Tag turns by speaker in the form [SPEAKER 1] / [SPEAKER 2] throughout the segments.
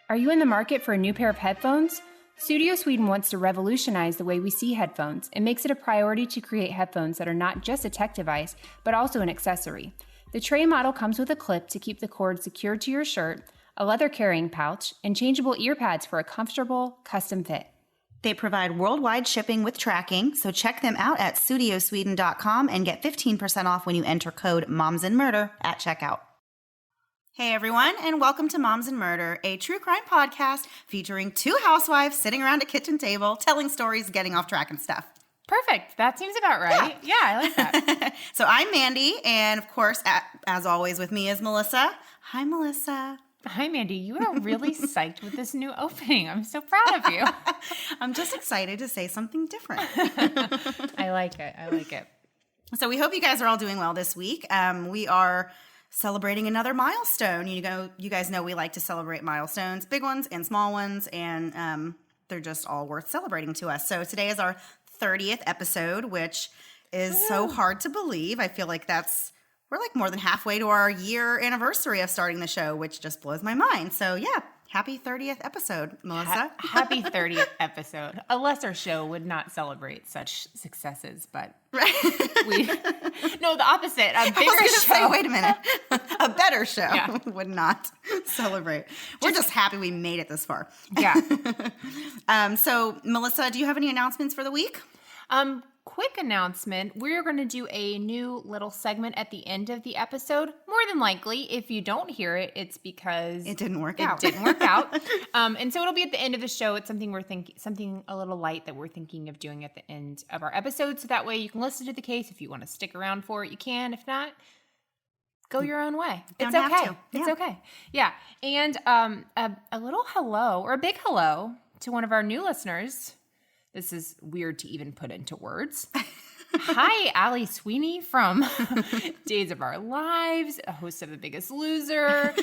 [SPEAKER 1] Are you in the market for a new pair of headphones? Studio Sweden wants to revolutionize the way we see headphones and makes it a priority to create headphones that are not just a tech device, but also an accessory. The tray model comes with a clip to keep the cord secured to your shirt, a leather carrying pouch, and changeable ear pads for a comfortable, custom fit.
[SPEAKER 2] They provide worldwide shipping with tracking, so check them out at studiosweden.com and get 15% off when you enter code MomsInMurder at checkout. Hey everyone, and welcome to Moms and Murder, a true crime podcast featuring two housewives sitting around a kitchen table, telling stories, getting off track and stuff.
[SPEAKER 1] Perfect. That seems about right. Yeah, I like that.
[SPEAKER 2] So I'm Mandy, and of course, as always with me is Melissa. Hi, Melissa.
[SPEAKER 1] Hi, Mandy. You are really psyched with this new opening. I'm so proud of you.
[SPEAKER 2] I'm just excited to say something different.
[SPEAKER 1] I like it. I like it.
[SPEAKER 2] So we hope you guys are all doing well this week. We are celebrating another milestone. You guys know we like to celebrate milestones, big ones and small ones, and they're just all worth celebrating to us. So today is our 30th episode, which is so hard to believe. I feel like we're like more than halfway to our year anniversary of starting the show, which just blows my mind. So yeah, happy 30th episode, Melissa.
[SPEAKER 1] Happy 30th episode. A lesser show would not celebrate such successes, but no, the opposite. A bigger show.
[SPEAKER 2] Say, wait a minute. A better show would not celebrate. We're just happy we made it this far.
[SPEAKER 1] Yeah.
[SPEAKER 2] So Melissa, do you have any announcements for the week?
[SPEAKER 1] Quick announcement. We're going to do a new little segment at the end of the episode. More than likely, if you don't hear it, it's because
[SPEAKER 2] it didn't work out.
[SPEAKER 1] And so it'll be at the end of the show. It's something a little light that we're thinking of doing at the end of our episode. So that way you can listen to the case. If you want to stick around for it, you can. If not, go your own way. It's okay. It's okay. Yeah. And a little hello, or a big hello, to one of our new listeners. This is weird to even put into words. Hi, Allie Sweeney from Days of Our Lives, a host of The Biggest Loser,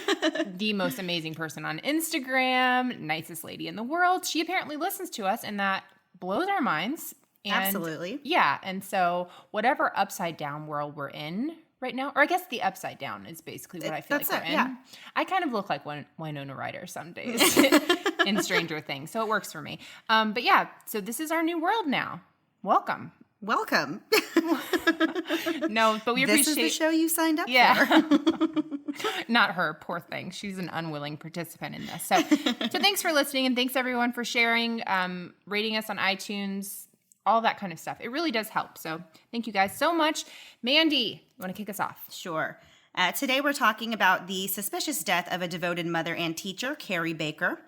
[SPEAKER 1] the most amazing person on Instagram, nicest lady in the world. She apparently listens to us, and that blows our minds. And
[SPEAKER 2] absolutely.
[SPEAKER 1] Yeah, and so whatever upside down world we're in right now, or I guess the upside down is basically what I feel like we're in. Yeah. I kind of look like Winona Ryder some days in Stranger Things, so it works for me. But yeah, so this is our new world now. Welcome. No, but we appreciate.
[SPEAKER 2] This is the show you signed up for.
[SPEAKER 1] Not her, poor thing. She's an unwilling participant in this. So thanks for listening, and thanks everyone for sharing, rating us on iTunes, all that kind of stuff. It really does help. So thank you guys so much. Mandy, you want to kick us off?
[SPEAKER 2] Sure. Today we're talking about the suspicious death of a devoted mother and teacher, Kari Baker.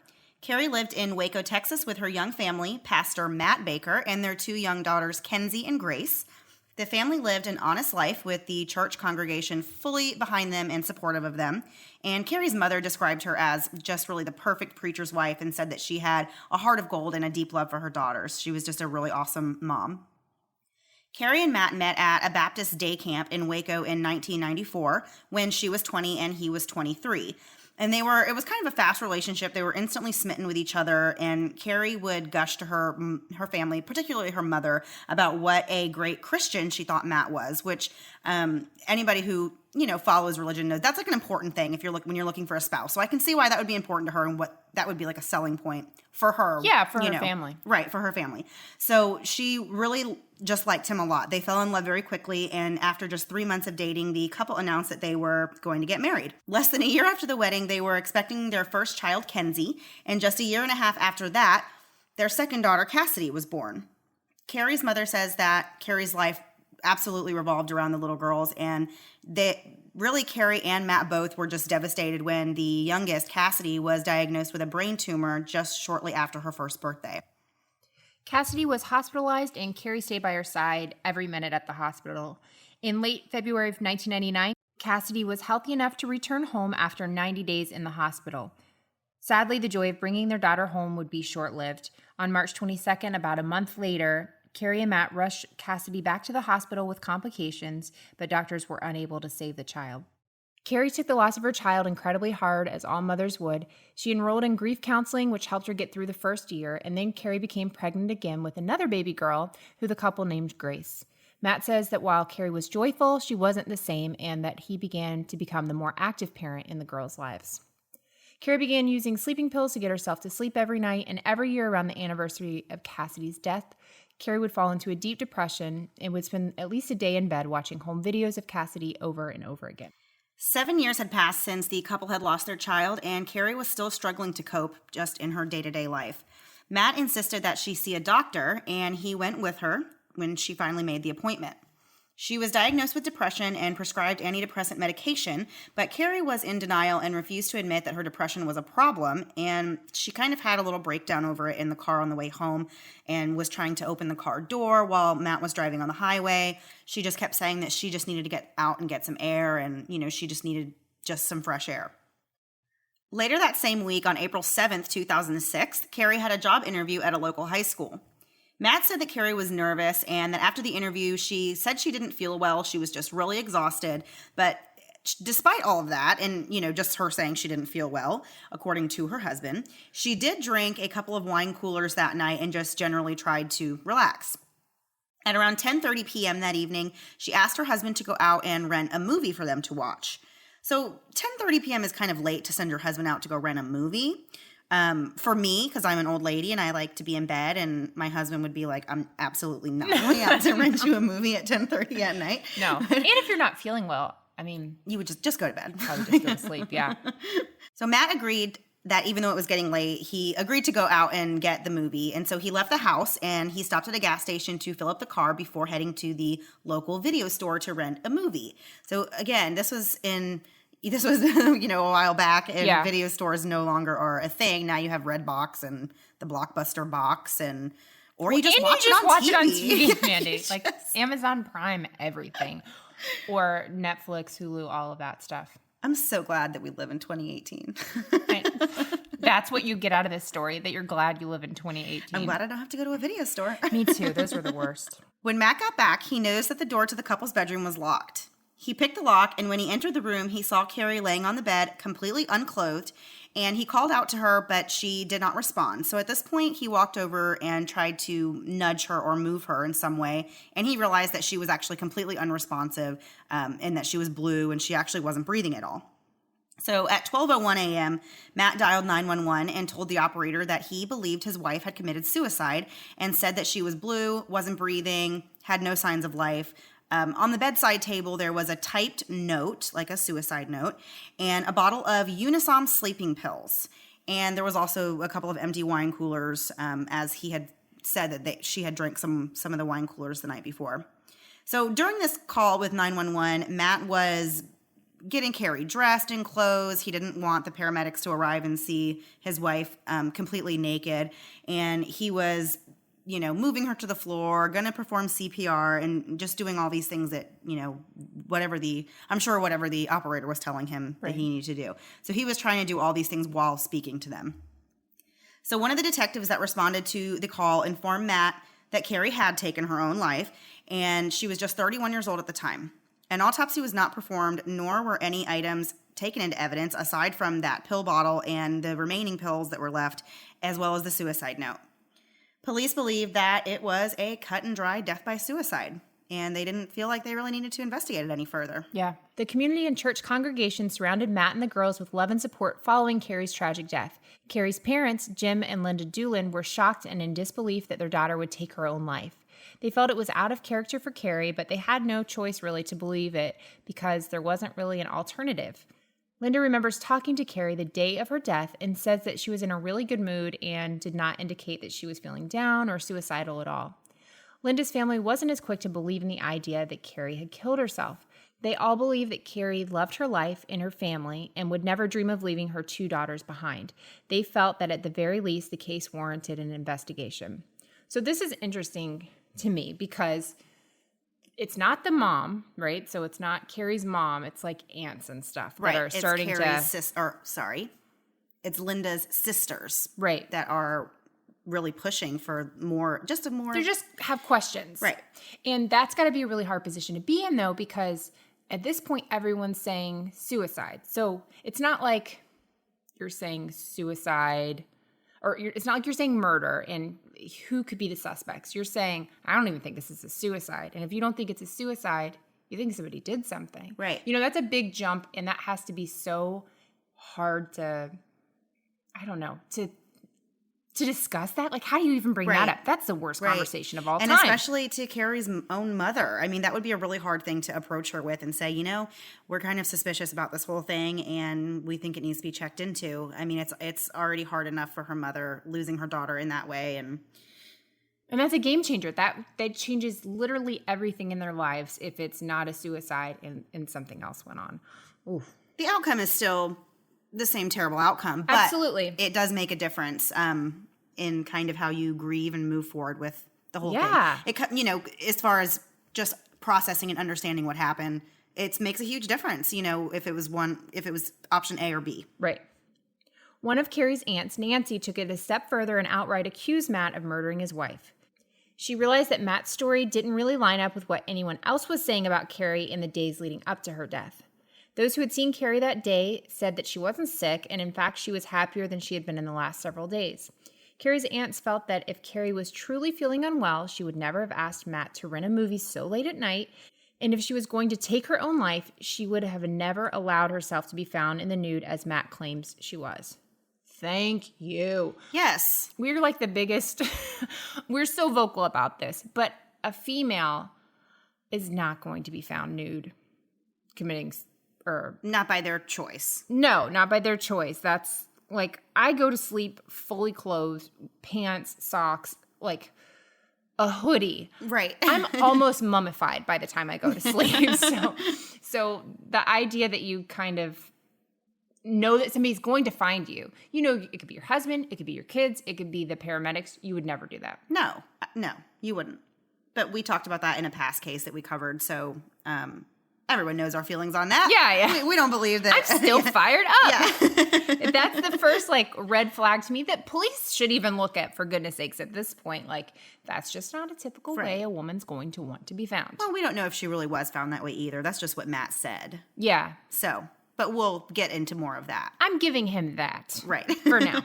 [SPEAKER 2] Kari lived in Waco, Texas with her young family, Pastor Matt Baker, and their two young daughters, Kenzie and Grace. The family lived an honest life with the church congregation fully behind them and supportive of them. And Kari's mother described her as just really the perfect preacher's wife and said that she had a heart of gold and a deep love for her daughters. She was just a really awesome mom. Kari and Matt met at a Baptist day camp in Waco in 1994 when she was 20 and he was 23. And it was kind of a fast relationship. They were instantly smitten with each other, and Kari would gush to her family, particularly her mother, about what a great Christian she thought Matt was, which anybody who, follows religion knows that's like an important thing when you're looking for a spouse. So I can see why that would be important to her and what that would be like a selling point for her.
[SPEAKER 1] Yeah, for her family.
[SPEAKER 2] Right, for her family. So she really just liked him a lot. They fell in love very quickly, and after just 3 months of dating, the couple announced that they were going to get married. Less than a year after the wedding, they were expecting their first child, Kenzie, and just a year and a half after that, their second daughter, Cassidy, was born. Kari's mother says that Kari's life absolutely revolved around the little girls, and Kari and Matt both were just devastated when the youngest, Cassidy, was diagnosed with a brain tumor just shortly after her first birthday.
[SPEAKER 1] Cassidy was hospitalized, and Kari stayed by her side every minute at the hospital. In late February of 1999, Cassidy was healthy enough to return home after 90 days in the hospital. Sadly, the joy of bringing their daughter home would be short-lived. On March 22nd, about a month later, Kari and Matt rushed Cassidy back to the hospital with complications, but doctors were unable to save the child. Kari took the loss of her child incredibly hard, as all mothers would. She enrolled in grief counseling, which helped her get through the first year, and then Kari became pregnant again with another baby girl, who the couple named Grace. Matt says that while Kari was joyful, she wasn't the same, and that he began to become the more active parent in the girls' lives. Kari began using sleeping pills to get herself to sleep every night, and every year around the anniversary of Cassidy's death, Kari would fall into a deep depression and would spend at least a day in bed watching home videos of Cassidy over and over again.
[SPEAKER 2] 7 years had passed since the couple had lost their child, and Kari was still struggling to cope just in her day-to-day life. Matt insisted that she see a doctor, and he went with her when she finally made the appointment. She was diagnosed with depression and prescribed antidepressant medication, but Kari was in denial and refused to admit that her depression was a problem, and she kind of had a little breakdown over it in the car on the way home and was trying to open the car door while Matt was driving on the highway. She just kept saying that she just needed to get out and get some air, and, she just needed just some fresh air. Later that same week, on April 7th, 2006, Kari had a job interview at a local high school. Matt said that Kari was nervous and that after the interview, she said she didn't feel well. She was just really exhausted. But despite all of that, and, just her saying she didn't feel well, according to her husband, she did drink a couple of wine coolers that night and just generally tried to relax. At around 10:30 p.m. that evening, she asked her husband to go out and rent a movie for them to watch. So 10:30 p.m. is kind of late to send your husband out to go rent a movie. For me, because I'm an old lady and I like to be in bed, and my husband would be like, I'm absolutely not going out to rent you a movie at 10:30 at night.
[SPEAKER 1] No. And if you're not feeling well,
[SPEAKER 2] you would just go to bed.
[SPEAKER 1] Probably just go to sleep, yeah.
[SPEAKER 2] So Matt agreed that even though it was getting late, he agreed to go out and get the movie. And so he left the house and he stopped at a gas station to fill up the car before heading to the local video store to rent a movie. So again, this was a while back, and video stores no longer are a thing. Now you have Redbox and the Blockbuster box, or you just watch it on TV.
[SPEAKER 1] Mandy. Like Amazon Prime, everything. Or Netflix, Hulu, all of that stuff.
[SPEAKER 2] I'm so glad that we live in 2018.
[SPEAKER 1] That's what you get out of this story, that you're glad you live in 2018.
[SPEAKER 2] I'm glad I don't have to go to a video store.
[SPEAKER 1] Me too. Those were the worst.
[SPEAKER 2] When Matt got back, he noticed that the door to the couple's bedroom was locked. He picked the lock, and when he entered the room, he saw Kari laying on the bed, completely unclothed, and he called out to her, but she did not respond. So at this point, he walked over and tried to nudge her or move her in some way, and he realized that she was actually completely unresponsive, and that she was blue, and she actually wasn't breathing at all. So at 12:01 a.m., Matt dialed 911 and told the operator that he believed his wife had committed suicide and said that she was blue, wasn't breathing, had no signs of life. On the bedside table, there was a typed note, like a suicide note, and a bottle of Unisom sleeping pills. And there was also a couple of empty wine coolers, as he had said that she had drank some of the wine coolers the night before. So during this call with 911, Matt was getting Kari dressed in clothes. He didn't want the paramedics to arrive and see his wife completely naked. And he was moving her to the floor, going to perform CPR, and just doing all these things that, whatever the operator was telling him that he needed to do. So he was trying to do all these things while speaking to them. So one of the detectives that responded to the call informed Matt that Kari had taken her own life, and she was just 31 years old at the time. An autopsy was not performed, nor were any items taken into evidence aside from that pill bottle and the remaining pills that were left, as well as the suicide note. Police believed that it was a cut and dry death by suicide, and they didn't feel like they really needed to investigate it any further.
[SPEAKER 1] Yeah. The community and church congregation surrounded Matt and the girls with love and support following Kari's tragic death. Kari's parents, Jim and Linda Doolin, were shocked and in disbelief that their daughter would take her own life. They felt it was out of character for Kari, but they had no choice really to believe it because there wasn't really an alternative. Linda remembers talking to Kari the day of her death and says that she was in a really good mood and did not indicate that she was feeling down or suicidal at all. Linda's family wasn't as quick to believe in the idea that Kari had killed herself. They all believed that Kari loved her life and her family and would never dream of leaving her two daughters behind. They felt that at the very least the case warranted an investigation. So this is interesting to me because it's not the mom, right? So it's not Kari's mom. It's like aunts and stuff that are starting
[SPEAKER 2] it's Linda's sisters,
[SPEAKER 1] right,
[SPEAKER 2] that are really pushing for more. They
[SPEAKER 1] just have questions,
[SPEAKER 2] right?
[SPEAKER 1] And that's got to be a really hard position to be in, though, because at this point everyone's saying suicide. So it's not like you're saying suicide, or it's not like you're saying murder and who could be the suspects. You're saying, I don't even think this is a suicide. And if you don't think it's a suicide, you think somebody did something.
[SPEAKER 2] Right.
[SPEAKER 1] That's a big jump, and that has to be so hard to I don't know, to discuss that? Like, how do you even bring that up? That's the worst conversation of all time.
[SPEAKER 2] And especially to Kari's own mother. I mean, that would be a really hard thing to approach her with and say, you know, we're kind of suspicious about this whole thing and we think it needs to be checked into. I mean, it's already hard enough for her mother losing her daughter in that way. And
[SPEAKER 1] that's a game changer. That changes literally everything in their lives if it's not a suicide and something else went on. Oof.
[SPEAKER 2] The outcome is still the same terrible outcome. But
[SPEAKER 1] absolutely.
[SPEAKER 2] It does make a difference in kind of how you grieve and move forward with the whole thing. It, you know, as far as just processing and understanding what happened, it makes a huge difference, you know, if it was option A or B.
[SPEAKER 1] Right. One of Kari's aunts, Nancy, took it a step further and outright accused Matt of murdering his wife. She realized that Matt's story didn't really line up with what anyone else was saying about Kari in the days leading up to her death. Those who had seen Kari that day said that she wasn't sick, and in fact, she was happier than she had been in the last several days. Kari's aunts felt that if Kari was truly feeling unwell, she would never have asked Matt to rent a movie so late at night, and if she was going to take her own life, she would have never allowed herself to be found in the nude as Matt claims she was. Thank you.
[SPEAKER 2] Yes.
[SPEAKER 1] We're like the biggest, we're so vocal about this, but a female is not going to be found nude committing or...
[SPEAKER 2] Not by their choice.
[SPEAKER 1] No, not by their choice. That's like, I go to sleep fully clothed, pants, socks, like a hoodie.
[SPEAKER 2] Right.
[SPEAKER 1] I'm almost mummified by the time I go to sleep. So the idea that you kind of know that somebody's going to find you, you know, it could be your husband, it could be your kids, it could be the paramedics. You would never do that.
[SPEAKER 2] No, you wouldn't. But we talked about that in a past case that we covered. So, everyone knows our feelings on that.
[SPEAKER 1] Yeah.
[SPEAKER 2] We don't believe that.
[SPEAKER 1] I'm still fired up.
[SPEAKER 2] Yeah.
[SPEAKER 1] That's the first, like, red flag to me that police should even look at, for goodness sakes, at this point. Like, that's just not a typical way a woman's going to want to be found.
[SPEAKER 2] Well, we don't know if she really was found that way either. That's just what Matt said.
[SPEAKER 1] Yeah.
[SPEAKER 2] So, but we'll get into more of that.
[SPEAKER 1] I'm giving him that.
[SPEAKER 2] Right.
[SPEAKER 1] For now.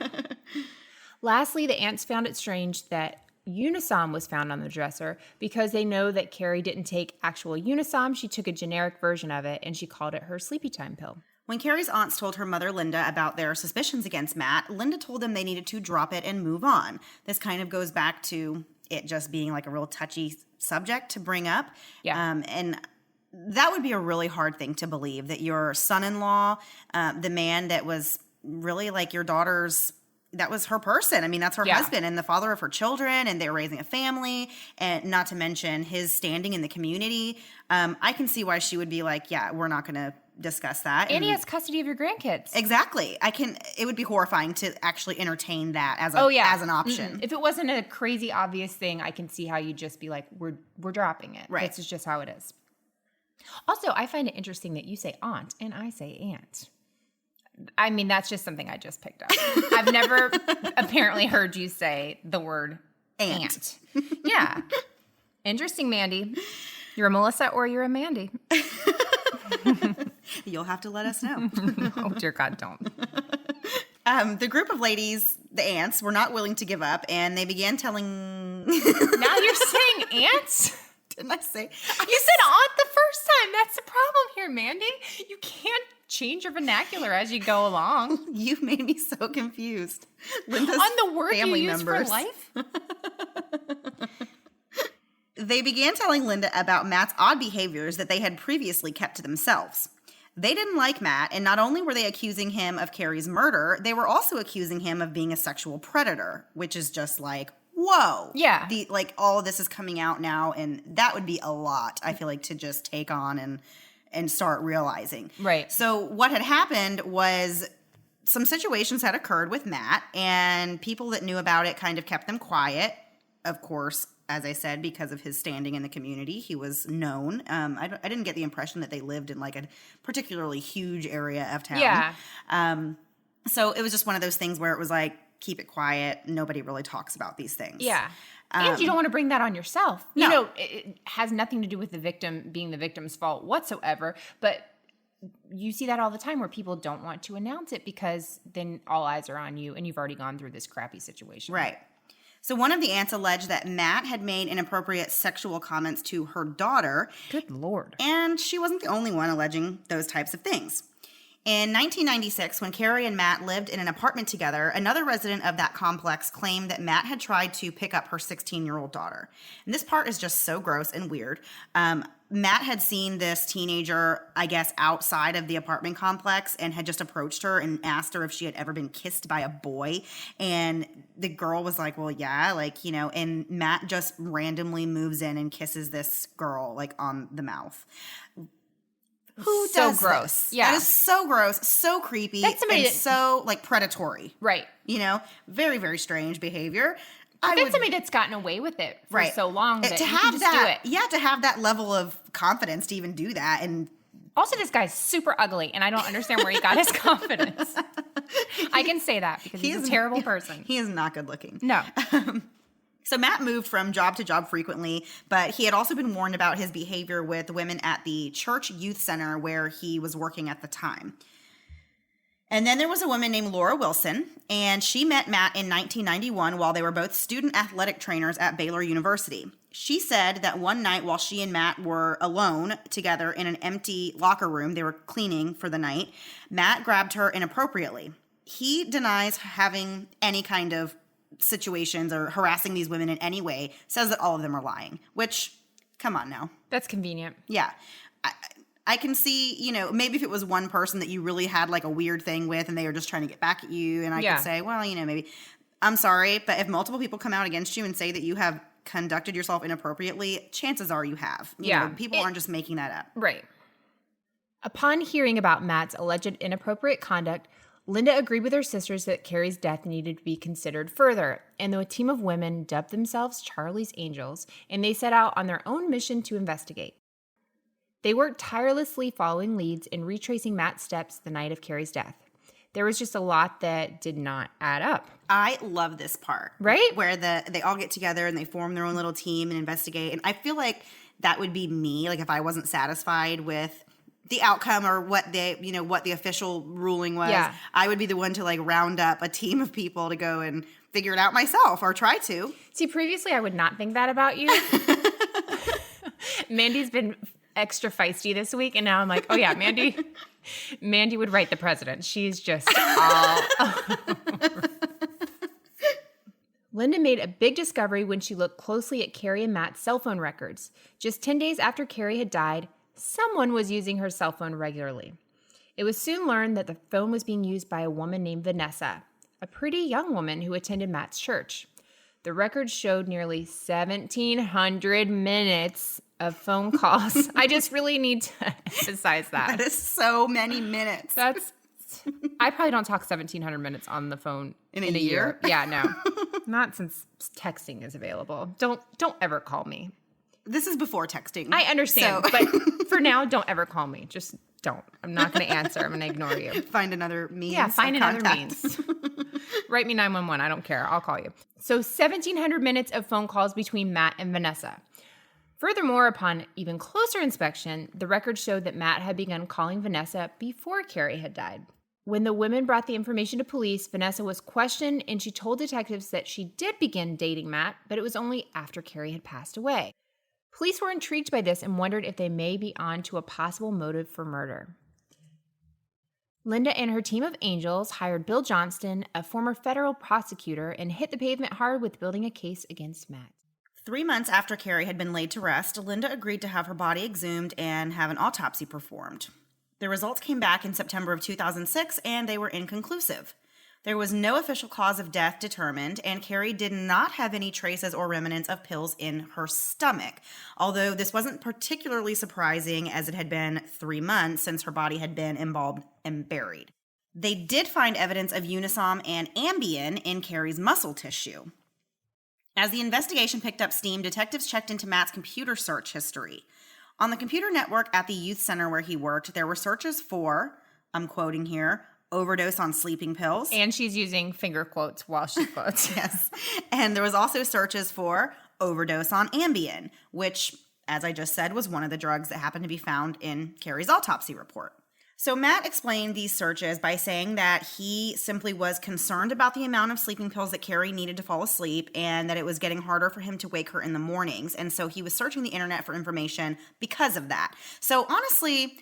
[SPEAKER 1] Lastly, the aunts found it strange that Unisom was found on the dresser because they know that Kari didn't take actual Unisom. She took a generic version of it, and she called it her sleepy time pill.
[SPEAKER 2] When Kari's aunts told her mother, Linda, about their suspicions against Matt, Linda told them they needed to drop it and move on. This kind of goes back to it just being like a real touchy subject to bring up.
[SPEAKER 1] Yeah.
[SPEAKER 2] And that would be a really hard thing to believe, that your son-in-law, the man that was really like your daughter's, that was her person. I mean, that's her husband and the father of her children, and they were raising a family, and not to mention his standing in the community. I can see why she would be like, yeah, we're not going to discuss that.
[SPEAKER 1] And he has custody of your grandkids.
[SPEAKER 2] Exactly. It would be horrifying to actually entertain that as an option.
[SPEAKER 1] If it wasn't a crazy obvious thing, I can see how you'd just be like, we're dropping it.
[SPEAKER 2] Right.
[SPEAKER 1] This is just how it is. Also, I find it interesting that you say aunt and I say aunt. I mean, that's just something I just picked up. I've never apparently heard you say the word aunt. Yeah. Interesting, Mandy. You're a Melissa or you're a Mandy.
[SPEAKER 2] You'll have to let us know.
[SPEAKER 1] Oh, dear God, don't.
[SPEAKER 2] The group of ladies, the aunts, were not willing to give up, and they began telling...
[SPEAKER 1] Now you're saying aunts?
[SPEAKER 2] Didn't I say?
[SPEAKER 1] You said aunt the first time. That's the problem here, Mandy. You can't change your vernacular as you go along.
[SPEAKER 2] You made me so confused. Linda's
[SPEAKER 1] on the word
[SPEAKER 2] family
[SPEAKER 1] you use
[SPEAKER 2] members.
[SPEAKER 1] for life?
[SPEAKER 2] They began telling Linda about Matt's odd behaviors that they had previously kept to themselves. They didn't like Matt, and not only were they accusing him of Kari's murder, they were also accusing him of being a sexual predator, which is just like, whoa.
[SPEAKER 1] Yeah.
[SPEAKER 2] All of this is coming out now, and that would be a lot, I feel like, to just take on and start realizing.
[SPEAKER 1] Right.
[SPEAKER 2] So what had happened was some situations had occurred with Matt, and people that knew about it kind of kept them quiet. Of course, as I said, because of his standing in the community, he was known. I didn't get the impression that they lived in like a particularly huge area of town.
[SPEAKER 1] Yeah.
[SPEAKER 2] So it was just one of those things where it was like, keep it quiet. Nobody really talks about these things.
[SPEAKER 1] Yeah. And you don't want to bring that on yourself.
[SPEAKER 2] No.
[SPEAKER 1] You know, it has nothing to do with the victim being the victim's fault whatsoever. But you see that all the time where people don't want to announce it because then all eyes are on you and you've already gone through this crappy situation.
[SPEAKER 2] Right. So one of the aunts alleged that Matt had made inappropriate sexual comments to her daughter.
[SPEAKER 1] Good Lord.
[SPEAKER 2] And she wasn't the only one alleging those types of things. In 1996, when Kari and Matt lived in an apartment together, another resident of that complex claimed that Matt had tried to pick up her 16-year-old daughter. And this part is just so gross and weird. Matt had seen this teenager, I guess, outside of the apartment complex and had just approached her and asked her if she had ever been kissed by a boy. And the girl was like, well, yeah, like, you know, and Matt just randomly moves in and kisses this girl, like, on the mouth. Who does
[SPEAKER 1] gross.
[SPEAKER 2] This?
[SPEAKER 1] Yeah.
[SPEAKER 2] That is so gross, so creepy,
[SPEAKER 1] That's somebody
[SPEAKER 2] and so, like, predatory.
[SPEAKER 1] Right.
[SPEAKER 2] You know, very, very strange behavior.
[SPEAKER 1] That's somebody that's gotten away with it for so long that
[SPEAKER 2] to
[SPEAKER 1] you
[SPEAKER 2] have
[SPEAKER 1] can just
[SPEAKER 2] that,
[SPEAKER 1] do it.
[SPEAKER 2] Yeah, to have that level of confidence to even do that. And
[SPEAKER 1] also, this guy's super ugly, and I don't understand where he got his confidence. I can say that because he's a terrible person.
[SPEAKER 2] He is not good looking.
[SPEAKER 1] No.
[SPEAKER 2] So Matt moved from job to job frequently, but he had also been warned about his behavior with women at the church youth center where he was working at the time. And then there was a woman named Laura Wilson, and she met Matt in 1991 while they were both student athletic trainers at Baylor University. She said that one night while she and Matt were alone together in an empty locker room, they were cleaning for the night, Matt grabbed her inappropriately. He denies having any kind of situations or harassing these women in any way, says that all of them are lying, which, come on now.
[SPEAKER 1] That's convenient.
[SPEAKER 2] Yeah. I can see, you know, maybe if it was one person that you really had like a weird thing with and they were just trying to get back at you, and I could say, well, you know, maybe I'm sorry, but if multiple people come out against you and say that you have conducted yourself inappropriately, chances are you have. You know, people aren't just making that up.
[SPEAKER 1] Right. Upon hearing about Matt's alleged inappropriate conduct, Linda agreed with her sisters that Kari's death needed to be considered further, and a team of women dubbed themselves Charlie's Angels, and they set out on their own mission to investigate. They worked tirelessly following leads and retracing Matt's steps the night of Kari's death. There was just a lot that did not add up.
[SPEAKER 2] I love this part.
[SPEAKER 1] Right?
[SPEAKER 2] Where they all get together and they form their own little team and investigate. And I feel like that would be me, like if I wasn't satisfied with the outcome or what the official ruling was.
[SPEAKER 1] Yeah.
[SPEAKER 2] I would be the one to like round up a team of people to go and figure it out myself or try to.
[SPEAKER 1] See, previously I would not think that about you. Mandy's been extra feisty this week, and now I'm like, oh yeah, Mandy would write the president. She's just all over. Linda made a big discovery when she looked closely at Kari and Matt's cell phone records. Just 10 days after Kari had died, someone was using her cell phone regularly. It was soon learned that the phone was being used by a woman named Vanessa, a pretty young woman who attended Matt's church. The records showed nearly 1,700 minutes of phone calls. I just really need to emphasize that.
[SPEAKER 2] That is so many minutes.
[SPEAKER 1] I probably don't talk 1,700 minutes on the phone
[SPEAKER 2] in a year.
[SPEAKER 1] Yeah, no. Not since texting is available. Don't ever call me.
[SPEAKER 2] This is before texting.
[SPEAKER 1] I understand, but for now, don't ever call me. Just don't. I'm not going to answer. I'm going to ignore you.
[SPEAKER 2] Find another means.
[SPEAKER 1] Yeah, find another means. Write me 911. I don't care. I'll call you. So 1,700 minutes of phone calls between Matt and Vanessa. Furthermore, upon even closer inspection, the records showed that Matt had begun calling Vanessa before Kari had died. When the women brought the information to police, Vanessa was questioned, and she told detectives that she did begin dating Matt, but it was only after Kari had passed away. Police were intrigued by this and wondered if they may be on to a possible motive for murder. Linda and her team of angels hired Bill Johnston, a former federal prosecutor, and hit the pavement hard with building a case against Matt.
[SPEAKER 2] 3 months after Kari had been laid to rest, Linda agreed to have her body exhumed and have an autopsy performed. The results came back in September of 2006, and they were inconclusive. There was no official cause of death determined, and Kari did not have any traces or remnants of pills in her stomach, although this wasn't particularly surprising as it had been 3 months since her body had been embalmed and buried. They did find evidence of Unisom and Ambien in Kari's muscle tissue. As the investigation picked up steam, detectives checked into Matt's computer search history. On the computer network at the youth center where he worked, there were searches for, I'm quoting here, overdose on sleeping pills.
[SPEAKER 1] And she's using finger quotes while she quotes.
[SPEAKER 2] Yes. And there was also searches for overdose on Ambien, which, as I just said, was one of the drugs that happened to be found in Kari's autopsy report. So Matt explained these searches by saying that he simply was concerned about the amount of sleeping pills that Kari needed to fall asleep and that it was getting harder for him to wake her in the mornings. And so he was searching the internet for information because of that. So honestly,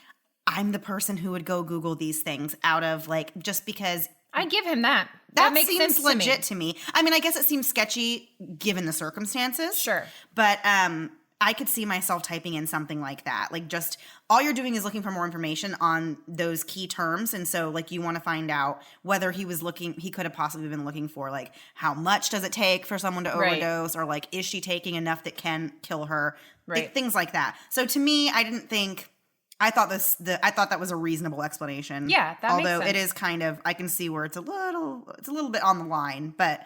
[SPEAKER 2] I'm the person who would go Google these things out of like, just because
[SPEAKER 1] I give him that.
[SPEAKER 2] that
[SPEAKER 1] makes
[SPEAKER 2] seems
[SPEAKER 1] sense
[SPEAKER 2] legit to me. I mean, I guess it seems sketchy given the circumstances.
[SPEAKER 1] Sure.
[SPEAKER 2] But I could see myself typing in something like that. Like, just all you're doing is looking for more information on those key terms. And so, like, you want to find out whether he could have possibly been looking for, like, how much does it take for someone to overdose? Or, like, is she taking enough that can kill her?
[SPEAKER 1] Right.
[SPEAKER 2] Things like that. So, to me, I thought that was a reasonable explanation.
[SPEAKER 1] Yeah, that makes
[SPEAKER 2] Although
[SPEAKER 1] sense.
[SPEAKER 2] it is kind of, I can see where it's a little bit on the line, but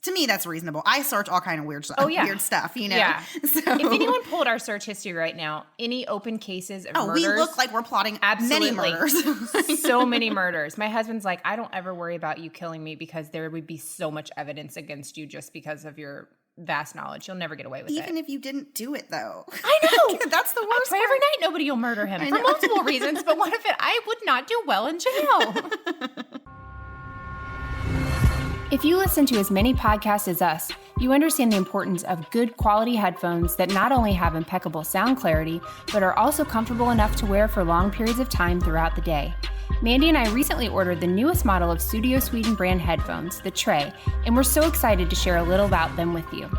[SPEAKER 2] to me that's reasonable. I search all kind of weird stuff. Weird stuff, you know.
[SPEAKER 1] Yeah.
[SPEAKER 2] So,
[SPEAKER 1] if anyone pulled our search history right now, any open cases of murders,
[SPEAKER 2] we look like we're plotting many murders.
[SPEAKER 1] So many murders. My husband's like, I don't ever worry about you killing me because there would be so much evidence against you just because of your vast knowledge. You'll never get away with it.
[SPEAKER 2] Even if you didn't do it, though.
[SPEAKER 1] I know.
[SPEAKER 2] That's the
[SPEAKER 1] I
[SPEAKER 2] worst
[SPEAKER 1] pray
[SPEAKER 2] part.
[SPEAKER 1] every night nobody will murder him for multiple reasons, but one of it, I would not do well in jail. If you listen to as many podcasts as us, you understand the importance of good quality headphones that not only have impeccable sound clarity, but are also comfortable enough to wear for long periods of time throughout the day. Mandy and I recently ordered the newest model of Studio Sweden brand headphones, the Tray, and we're so excited to share a little about them with you.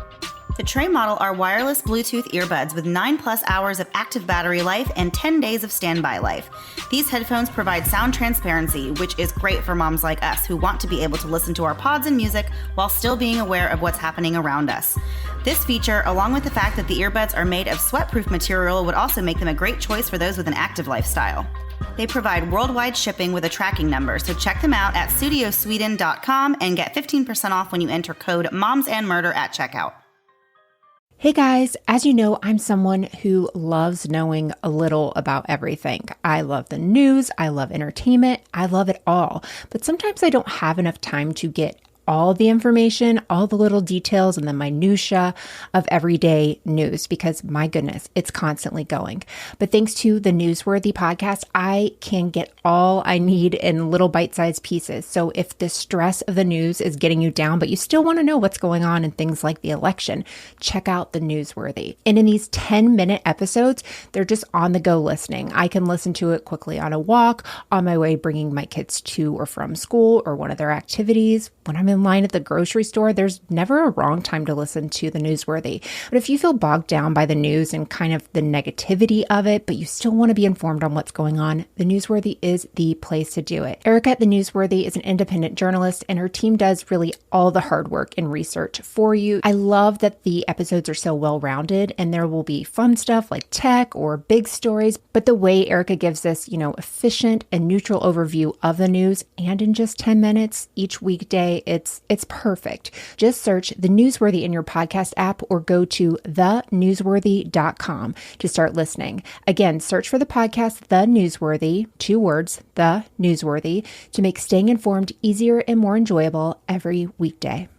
[SPEAKER 2] The Tray model are wireless Bluetooth earbuds with 9+ hours of active battery life and 10 days of standby life. These headphones provide sound transparency, which is great for moms like us who want to be able to listen to our pods and music while still being aware of what's happening around us. This feature, along with the fact that the earbuds are made of sweat-proof material, would also make them a great choice for those with an active lifestyle. They provide worldwide shipping with a tracking number, so check them out at studiosweden.com and get 15% off when you enter code MOMSANDMURDER at checkout.
[SPEAKER 1] Hey guys, as you know, I'm someone who loves knowing a little about everything. I love the news, I love entertainment, I love it all. But sometimes I don't have enough time to get all the information, all the little details and the minutia of everyday news because my goodness, it's constantly going. But thanks to the Newsworthy podcast, I can get all I need in little bite-sized pieces. So if the stress of the news is getting you down, but you still want to know what's going on in things like the election, check out the Newsworthy. And in these 10-minute episodes, they're just on the go listening. I can listen to it quickly on a walk, on my way bringing my kids to or from school or one of their activities. When I'm in line at the grocery store, there's never a wrong time to listen to the Newsworthy. But if you feel bogged down by the news and kind of the negativity of it, but you still want to be informed on what's going on, the Newsworthy is the place to do it. Erica at the Newsworthy is an independent journalist, and her team does really all the hard work and research for you. I love that the episodes are so well-rounded, and there will be fun stuff like tech or big stories, but the way Erica gives this, efficient and neutral overview of the news, and in just 10 minutes each weekday, it's perfect. Just search The Newsworthy in your podcast app or go to thenewsworthy.com to start listening. Again, search for the podcast The Newsworthy, 2 words, The Newsworthy, to make staying informed easier and more enjoyable every weekday.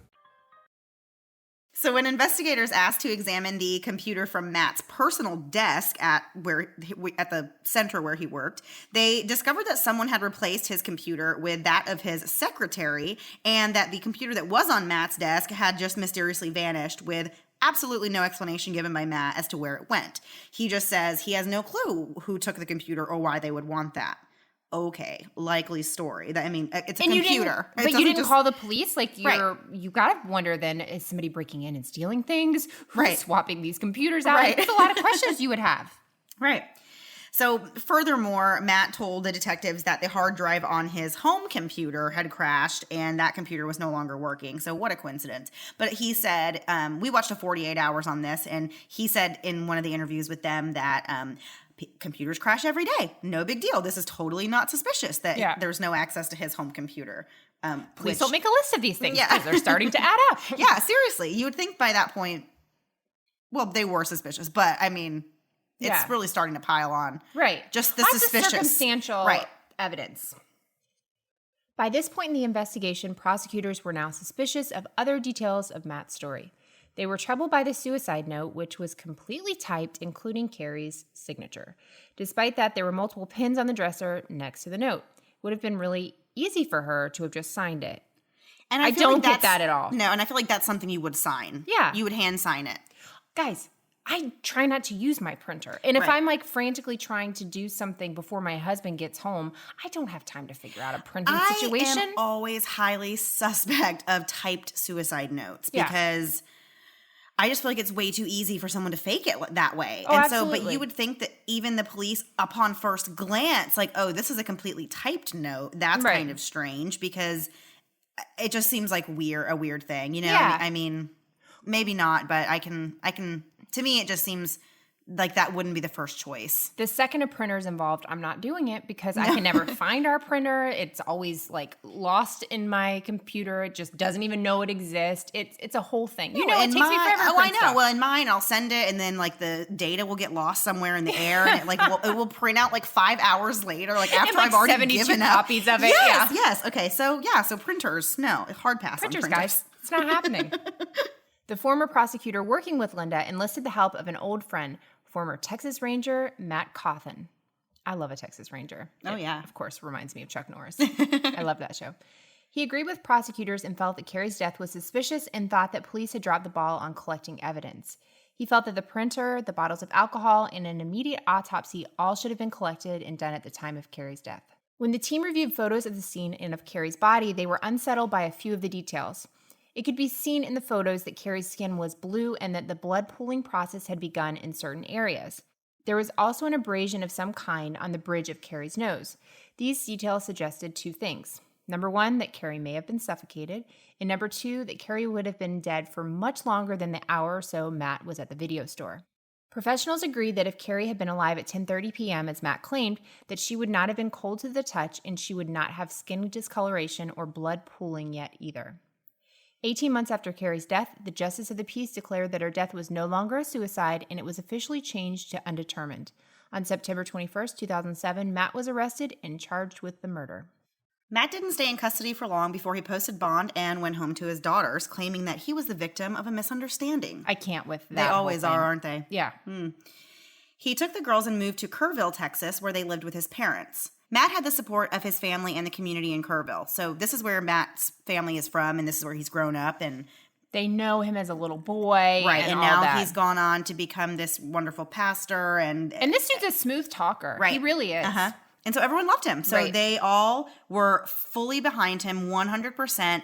[SPEAKER 2] So when investigators asked to examine the computer from Matt's personal desk at the center where he worked, they discovered that someone had replaced his computer with that of his secretary, and that the computer that was on Matt's desk had just mysteriously vanished with absolutely no explanation given by Matt as to where it went. He just says he has no clue who took the computer or why they would want that. Okay, likely story. It's a computer.
[SPEAKER 1] But you didn't call the police?
[SPEAKER 2] Right.
[SPEAKER 1] You gotta wonder then, is somebody breaking in and stealing things? Who's
[SPEAKER 2] Right.
[SPEAKER 1] swapping these computers out?
[SPEAKER 2] Right.
[SPEAKER 1] There's a lot of questions you would have.
[SPEAKER 2] Right. So furthermore, Matt told the detectives that the hard drive on his home computer had crashed and that computer was no longer working. So what a coincidence. But he said, we watched a 48 hours on this, and he said in one of the interviews with them that computers crash every day. No big deal. This is totally not suspicious that there's no access to his home computer.
[SPEAKER 1] Please don't make a list of these things because they're starting to add up.
[SPEAKER 2] Yeah, seriously. You would think by that point, well, they were suspicious, but it's really starting to pile on.
[SPEAKER 1] Right.
[SPEAKER 2] Just the
[SPEAKER 1] Lots of
[SPEAKER 2] suspicious.
[SPEAKER 1] circumstantial evidence. By this point in the investigation, prosecutors were now suspicious of other details of Matt's story. They were troubled by the suicide note, which was completely typed, including Kari's signature. Despite that, there were multiple pins on the dresser next to the note. It would have been really easy for her to have just signed it.
[SPEAKER 2] And
[SPEAKER 1] I don't get that at all.
[SPEAKER 2] No, and I feel like that's something you would sign.
[SPEAKER 1] Yeah.
[SPEAKER 2] You would hand sign it.
[SPEAKER 1] Guys, I try not to use my printer. And if
[SPEAKER 2] Right.
[SPEAKER 1] I'm like frantically trying to do something before my husband gets home, I don't have time to figure out a printing situation.
[SPEAKER 2] I am always highly suspect of typed suicide notes
[SPEAKER 1] Yeah.
[SPEAKER 2] because I just feel like it's way too easy for someone to fake it that way.
[SPEAKER 1] Oh,
[SPEAKER 2] and so, but
[SPEAKER 1] absolutely.
[SPEAKER 2] you would think that even the police, upon first glance, like, oh, this is a completely typed note. That's
[SPEAKER 1] Right.
[SPEAKER 2] kind of strange because it just seems like a weird thing, you know?
[SPEAKER 1] Yeah.
[SPEAKER 2] I mean, maybe not, but I can, to me, it just seems like that wouldn't be the first choice.
[SPEAKER 1] The second a printer's involved, I'm not doing it because I can never find our printer. It's always like lost in my computer. It just doesn't even know it exists. It's a whole thing. You know, it takes me forever to
[SPEAKER 2] Oh, I
[SPEAKER 1] print
[SPEAKER 2] know.
[SPEAKER 1] stuff.
[SPEAKER 2] Well, in mine, I'll send it, and then like the data will get lost somewhere in the air, and it will print out like 5 hours later, like after
[SPEAKER 1] like
[SPEAKER 2] I've already
[SPEAKER 1] 72
[SPEAKER 2] given up
[SPEAKER 1] copies of it.
[SPEAKER 2] Yes,
[SPEAKER 1] Yeah.
[SPEAKER 2] yes. Okay, so printers, no, hard pass
[SPEAKER 1] Printers,
[SPEAKER 2] on printers.
[SPEAKER 1] guys. It's not happening. The former prosecutor working with Linda enlisted the help of an old friend, former Texas Ranger Matt Cawthon. I love a Texas Ranger.
[SPEAKER 2] Oh, yeah.
[SPEAKER 1] Of course, reminds me of Chuck Norris. I love that show. He agreed with prosecutors and felt that Kari's death was suspicious and thought that police had dropped the ball on collecting evidence. He felt that the printer, the bottles of alcohol, and an immediate autopsy all should have been collected and done at the time of Kari's death. When the team reviewed photos of the scene and of Kari's body, they were unsettled by a few of the details. It could be seen in the photos that Kari's skin was blue and that the blood pooling process had begun in certain areas. There was also an abrasion of some kind on the bridge of Kari's nose. These details suggested two things. Number one, that Kari may have been suffocated, and number two, that Kari would have been dead for much longer than the hour or so Matt was at the video store. Professionals agreed that if Kari had been alive at 10:30 p.m., as Matt claimed, that she would not have been cold to the touch and she would not have skin discoloration or blood pooling yet either. 18 months after Kari's death, the Justice of the Peace declared that her death was no longer a suicide and it was officially changed to undetermined. On September 21st, 2007, Matt was arrested and charged with the murder.
[SPEAKER 2] Matt didn't stay in custody for long before he posted bond and went home to his daughters, claiming that he was the victim of a misunderstanding.
[SPEAKER 1] I can't with that.
[SPEAKER 2] They always
[SPEAKER 1] whole thing.
[SPEAKER 2] are, aren't they?
[SPEAKER 1] Yeah.
[SPEAKER 2] He took the girls and moved to Kerrville, Texas, where they lived with his parents. Matt had the support of his family and the community in Kerrville. So this is where Matt's family is from, and this is where he's grown up. And
[SPEAKER 1] They know him as a little boy.
[SPEAKER 2] right, and
[SPEAKER 1] all
[SPEAKER 2] now
[SPEAKER 1] that.
[SPEAKER 2] he's gone on to become this wonderful pastor. And
[SPEAKER 1] this dude's a smooth talker.
[SPEAKER 2] right.
[SPEAKER 1] He really is.
[SPEAKER 2] Uh-huh. And so everyone loved him. So
[SPEAKER 1] Right.
[SPEAKER 2] they all were fully behind him, 100%.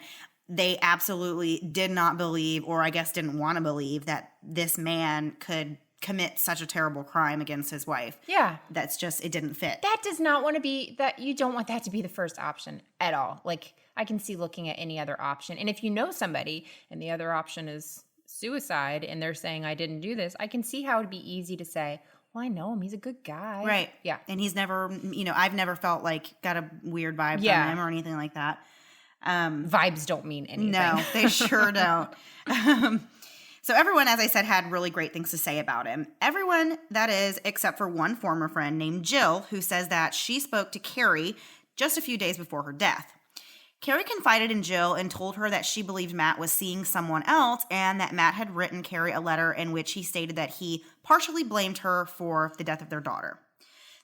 [SPEAKER 2] They absolutely did not believe, or I guess didn't want to believe, that this man could commit such a terrible crime against his wife.
[SPEAKER 1] Yeah.
[SPEAKER 2] That's just, it didn't fit.
[SPEAKER 1] That does not want to be, that you don't want that to be the first option at all. Like, I can see looking at any other option. And if you know somebody and the other option is suicide and they're saying, I didn't do this, I can see how it'd be easy to say, well, I know him. He's a good guy.
[SPEAKER 2] Right.
[SPEAKER 1] Yeah.
[SPEAKER 2] And he's never, I've never felt like got a weird vibe from him or anything like that.
[SPEAKER 1] Vibes don't mean anything.
[SPEAKER 2] No, they sure don't. So everyone, as I said, had really great things to say about him. Everyone, that is, except for one former friend named Jill, who says that she spoke to Kari just a few days before her death. Kari confided in Jill and told her that she believed Matt was seeing someone else and that Matt had written Kari a letter in which he stated that he partially blamed her for the death of their daughter.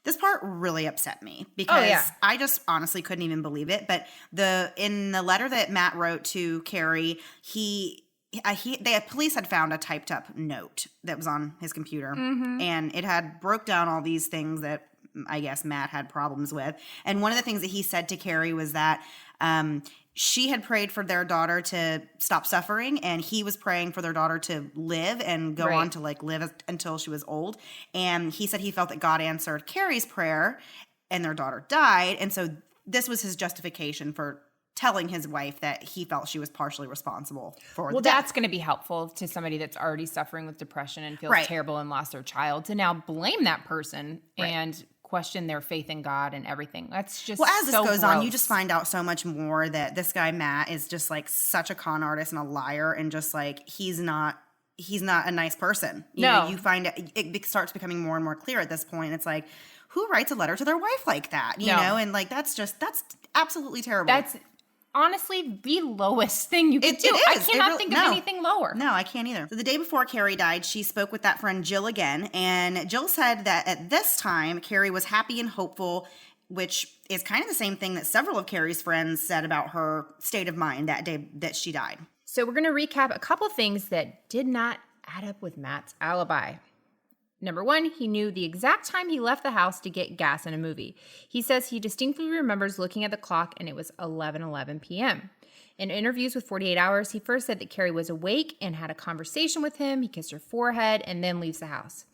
[SPEAKER 2] This part really upset me because I just honestly couldn't even believe it. But in the letter that Matt wrote to Kari, police had found a typed up note that was on his computer, and it had broke down all these things that I guess Matt had problems with. And one of the things that he said to Kari was that she had prayed for their daughter to stop suffering, and he was praying for their daughter to live and go on to live until she was old. And he said he felt that God answered Kari's prayer and their daughter died. And so this was his justification for telling his wife that he felt she was partially responsible for the death.
[SPEAKER 1] That's going to be helpful to somebody that's already suffering with depression and feels terrible and lost their child to now blame that person and question their faith in God and everything. That's just
[SPEAKER 2] well, as this goes on, you
[SPEAKER 1] gross.
[SPEAKER 2] just find out so much more that this guy Matt is just like such a con artist and a liar, and just like he's not a nice person. You know, you find it starts becoming more and more clear at this point. It's like, who writes a letter to their wife like that? You know, and like that's absolutely terrible.
[SPEAKER 1] That's honestly the lowest thing you could do. I cannot think of anything lower.
[SPEAKER 2] No, I can't either. So the day before Kari died, she spoke with that friend Jill again, and Jill said that at this time, Kari was happy and hopeful, which is kind of the same thing that several of Kari's friends said about her state of mind that day that she died.
[SPEAKER 1] So we're going to recap a couple things that did not add up with Matt's alibi. Number 1, he knew the exact time he left the house to get gas in a movie. He says he distinctly remembers looking at the clock and it was 11:11 p.m. In interviews with 48 Hours, he first said that Kari was awake and had a conversation with him. He kissed her forehead and then leaves the house.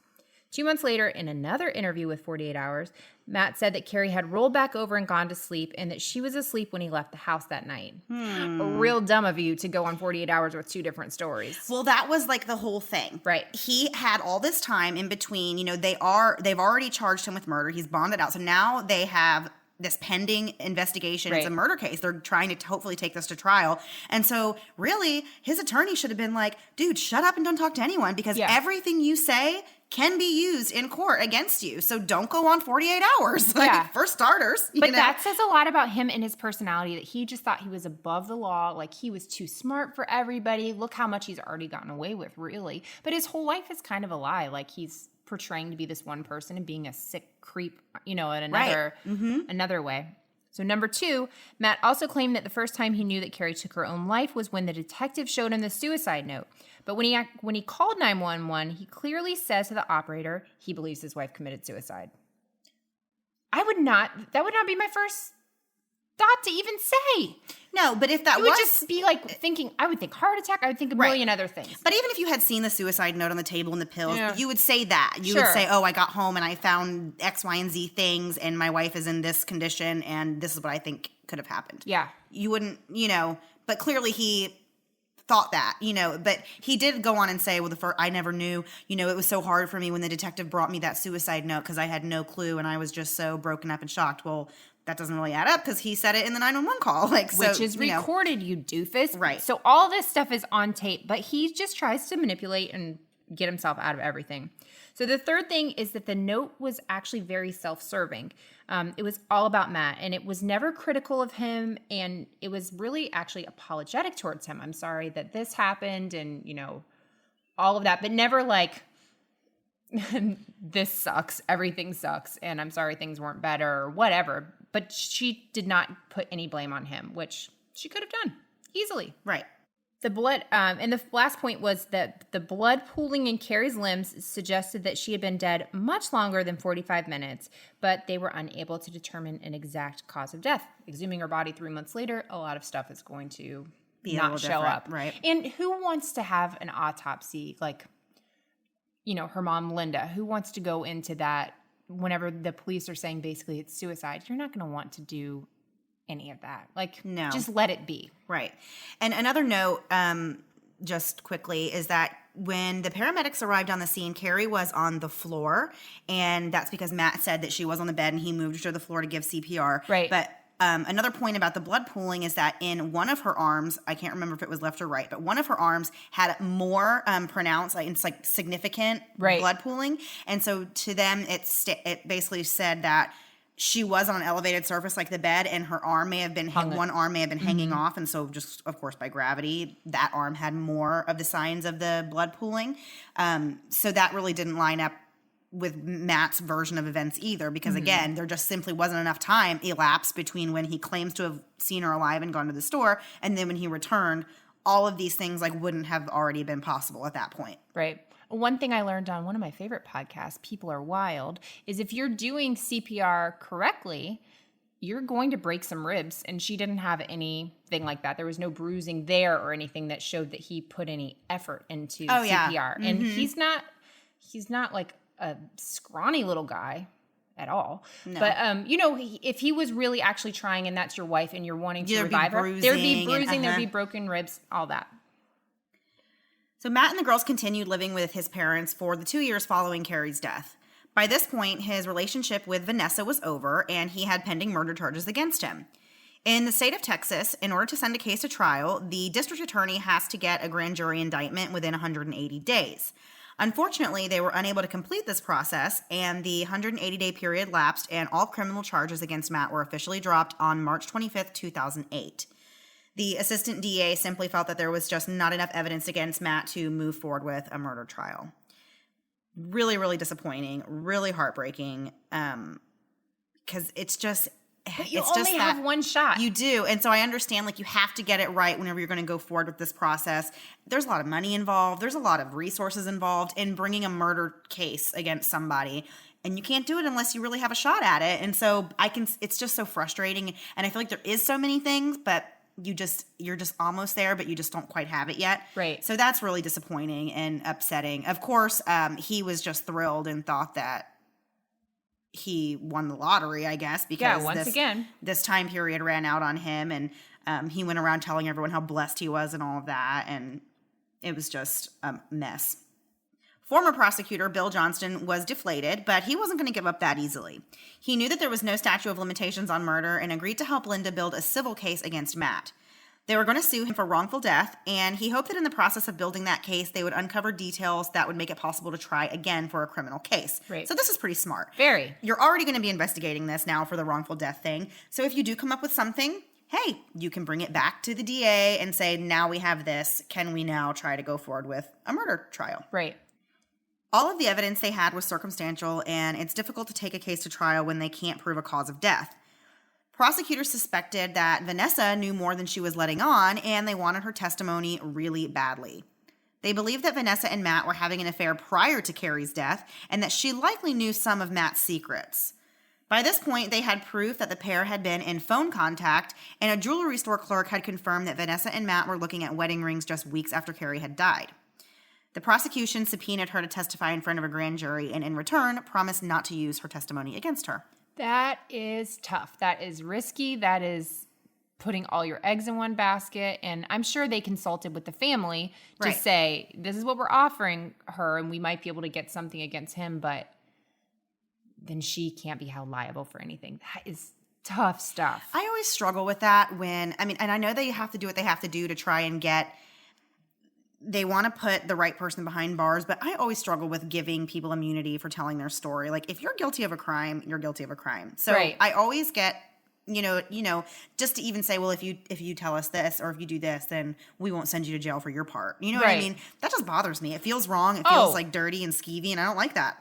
[SPEAKER 1] 2 months later, in another interview with 48 Hours, Matt said that Kari had rolled back over and gone to sleep and that she was asleep when he left the house that night. Real dumb of you to go on 48 Hours with 2 different stories.
[SPEAKER 2] Well, that was like the whole thing.
[SPEAKER 1] Right.
[SPEAKER 2] He had all this time in between. They've already charged him with murder. He's bonded out. So now they have this pending investigation.
[SPEAKER 1] Right.
[SPEAKER 2] It's a murder case. They're trying to hopefully take this to trial. And so really, his attorney should have been like, dude, shut up and don't talk to anyone because everything you say can be used in court against you. So don't go on 48 Hours. For starters.
[SPEAKER 1] But that says a lot about him and his personality, that he just thought he was above the law. Like, he was too smart for everybody. Look how much he's already gotten away with, really. But his whole life is kind of a lie. Like, he's portraying to be this one person and being a sick creep, in another way. So number 2, Matt also claimed that the first time he knew that Kari took her own life was when the detective showed him the suicide note. But when he called 911, he clearly says to the operator he believes his wife committed suicide. That would not be my first thought to even say.
[SPEAKER 2] No, but if that
[SPEAKER 1] would just be like thinking, I would think heart attack, I would think a million other things.
[SPEAKER 2] But even if you had seen the suicide note on the table and the pills, you would say that. You would say, oh, I got home and I found X, Y, and Z things and my wife is in this condition and this is what I think could have happened.
[SPEAKER 1] Yeah.
[SPEAKER 2] You wouldn't, but clearly he thought that, but he did go on and say, well, I never knew, it was so hard for me when the detective brought me that suicide note because I had no clue and I was just so broken up and shocked. Well, that doesn't really add up because he said it in the 911 call.
[SPEAKER 1] Which is recorded, you doofus.
[SPEAKER 2] Right.
[SPEAKER 1] So all this stuff is on tape, but he just tries to manipulate and get himself out of everything. So the third thing is that the note was actually very self-serving. It was all about Matt, and it was never critical of him, and it was really actually apologetic towards him. I'm sorry that this happened and, all of that, but never like, this sucks, everything sucks, and I'm sorry things weren't better or whatever. But she did not put any blame on him, which she could have done easily.
[SPEAKER 2] Right.
[SPEAKER 1] The blood, and the last point was that the blood pooling in Kari's limbs suggested that she had been dead much longer than 45 minutes, but they were unable to determine an exact cause of death. Exhuming her body 3 months later, a lot of stuff is going to not show up.
[SPEAKER 2] Right.
[SPEAKER 1] And who wants to have an autopsy, like, her mom, Linda, who wants to go into that whenever the police are saying basically it's suicide? You're not going to want to do any of that. Like, no. Just let it be.
[SPEAKER 2] Right. And another note, just quickly, is that when the paramedics arrived on the scene, Kari was on the floor, and that's because Matt said that she was on the bed and he moved her to the floor to give CPR.
[SPEAKER 1] Right.
[SPEAKER 2] But another point about the blood pooling is that in one of her arms, I can't remember if it was left or right, but one of her arms had more pronounced, like it's like significant blood pooling. And so to them, it basically said that she was on an elevated surface like the bed, and her arm may have been one arm may have been hanging off, and so just of course by gravity, that arm had more of the signs of the blood pooling. So that really didn't line up with Matt's version of events either, because again, there just simply wasn't enough time elapsed between when he claims to have seen her alive and gone to the store, and then when he returned. All of these things wouldn't have already been possible at that point.
[SPEAKER 1] Right. One thing I learned on one of my favorite podcasts, People Are Wild, is if you're doing CPR correctly, you're going to break some ribs. And she didn't have anything like that. There was no bruising there or anything that showed that he put any effort into CPR. Yeah. And he's not like a scrawny little guy at all. No. But, if he was really actually trying and that's your wife and you're wanting to revive her, there'd be bruising, there'd be broken ribs, all that.
[SPEAKER 2] So Matt and the girls continued living with his parents for the 2 years following Kari's death. By this point, his relationship with Vanessa was over, and he had pending murder charges against him. In the state of Texas, in order to send a case to trial, the district attorney has to get a grand jury indictment within 180 days. Unfortunately, they were unable to complete this process, and the 180-day period lapsed, and all criminal charges against Matt were officially dropped on March 25th, 2008. The assistant DA simply felt that there was just not enough evidence against Matt to move forward with a murder trial. Really, really disappointing, really heartbreaking, because it's just,
[SPEAKER 1] But you
[SPEAKER 2] it's
[SPEAKER 1] only
[SPEAKER 2] just
[SPEAKER 1] have
[SPEAKER 2] that
[SPEAKER 1] one shot.
[SPEAKER 2] you do. And so I understand, like, you have to get it right whenever you're going to go forward with this process. There's a lot of money involved. There's a lot of resources involved in bringing a murder case against somebody. And you can't do it unless you really have a shot at it. And so it's just so frustrating. And I feel like there is so many things, but you're just almost there, but you just don't quite have it yet.
[SPEAKER 1] Right.
[SPEAKER 2] So that's really disappointing and upsetting. Of course, he was just thrilled and thought that he won the lottery, I guess, because this time period ran out on him, and he went around telling everyone how blessed he was and all of that, and it was just a mess. Former prosecutor Bill Johnston was deflated, but he wasn't going to give up that easily. He knew that there was no statute of limitations on murder and agreed to help Linda build a civil case against Matt. They were going to sue him for wrongful death, and he hoped that in the process of building that case, they would uncover details that would make it possible to try again for a criminal case.
[SPEAKER 1] Right.
[SPEAKER 2] So this is pretty smart.
[SPEAKER 1] Very.
[SPEAKER 2] You're already going to be investigating this now for the wrongful death thing. So if you do come up with something, hey, you can bring it back to the DA and say, now we have this. Can we now try to go forward with a murder trial?
[SPEAKER 1] Right.
[SPEAKER 2] All of the evidence they had was circumstantial, and it's difficult to take a case to trial when they can't prove a cause of death. Prosecutors suspected that Vanessa knew more than she was letting on, and they wanted her testimony really badly. They believed that Vanessa and Matt were having an affair prior to Kari's death, and that she likely knew some of Matt's secrets. By this point, they had proof that the pair had been in phone contact, and a jewelry store clerk had confirmed that Vanessa and Matt were looking at wedding rings just weeks after Kari had died. The prosecution subpoenaed her to testify in front of a grand jury, and in return, promised not to use her testimony against her.
[SPEAKER 1] That is tough. That is risky. That is putting all your eggs in one basket. And I'm sure they consulted with the family to say, this is what we're offering her, and we might be able to get something against him, but then she can't be held liable for anything. That is tough stuff.
[SPEAKER 2] I always struggle with that and I know they have to do what they have to do to try and they want to put the right person behind bars, but I always struggle with giving people immunity for telling their story. Like, if you're guilty of a crime, you're guilty of a crime. So I always get, just to even say, well, if you tell us this or if you do this, then we won't send you to jail for your part. You know what I mean? That just bothers me. It feels wrong. It feels like dirty and skeevy, and I don't like that.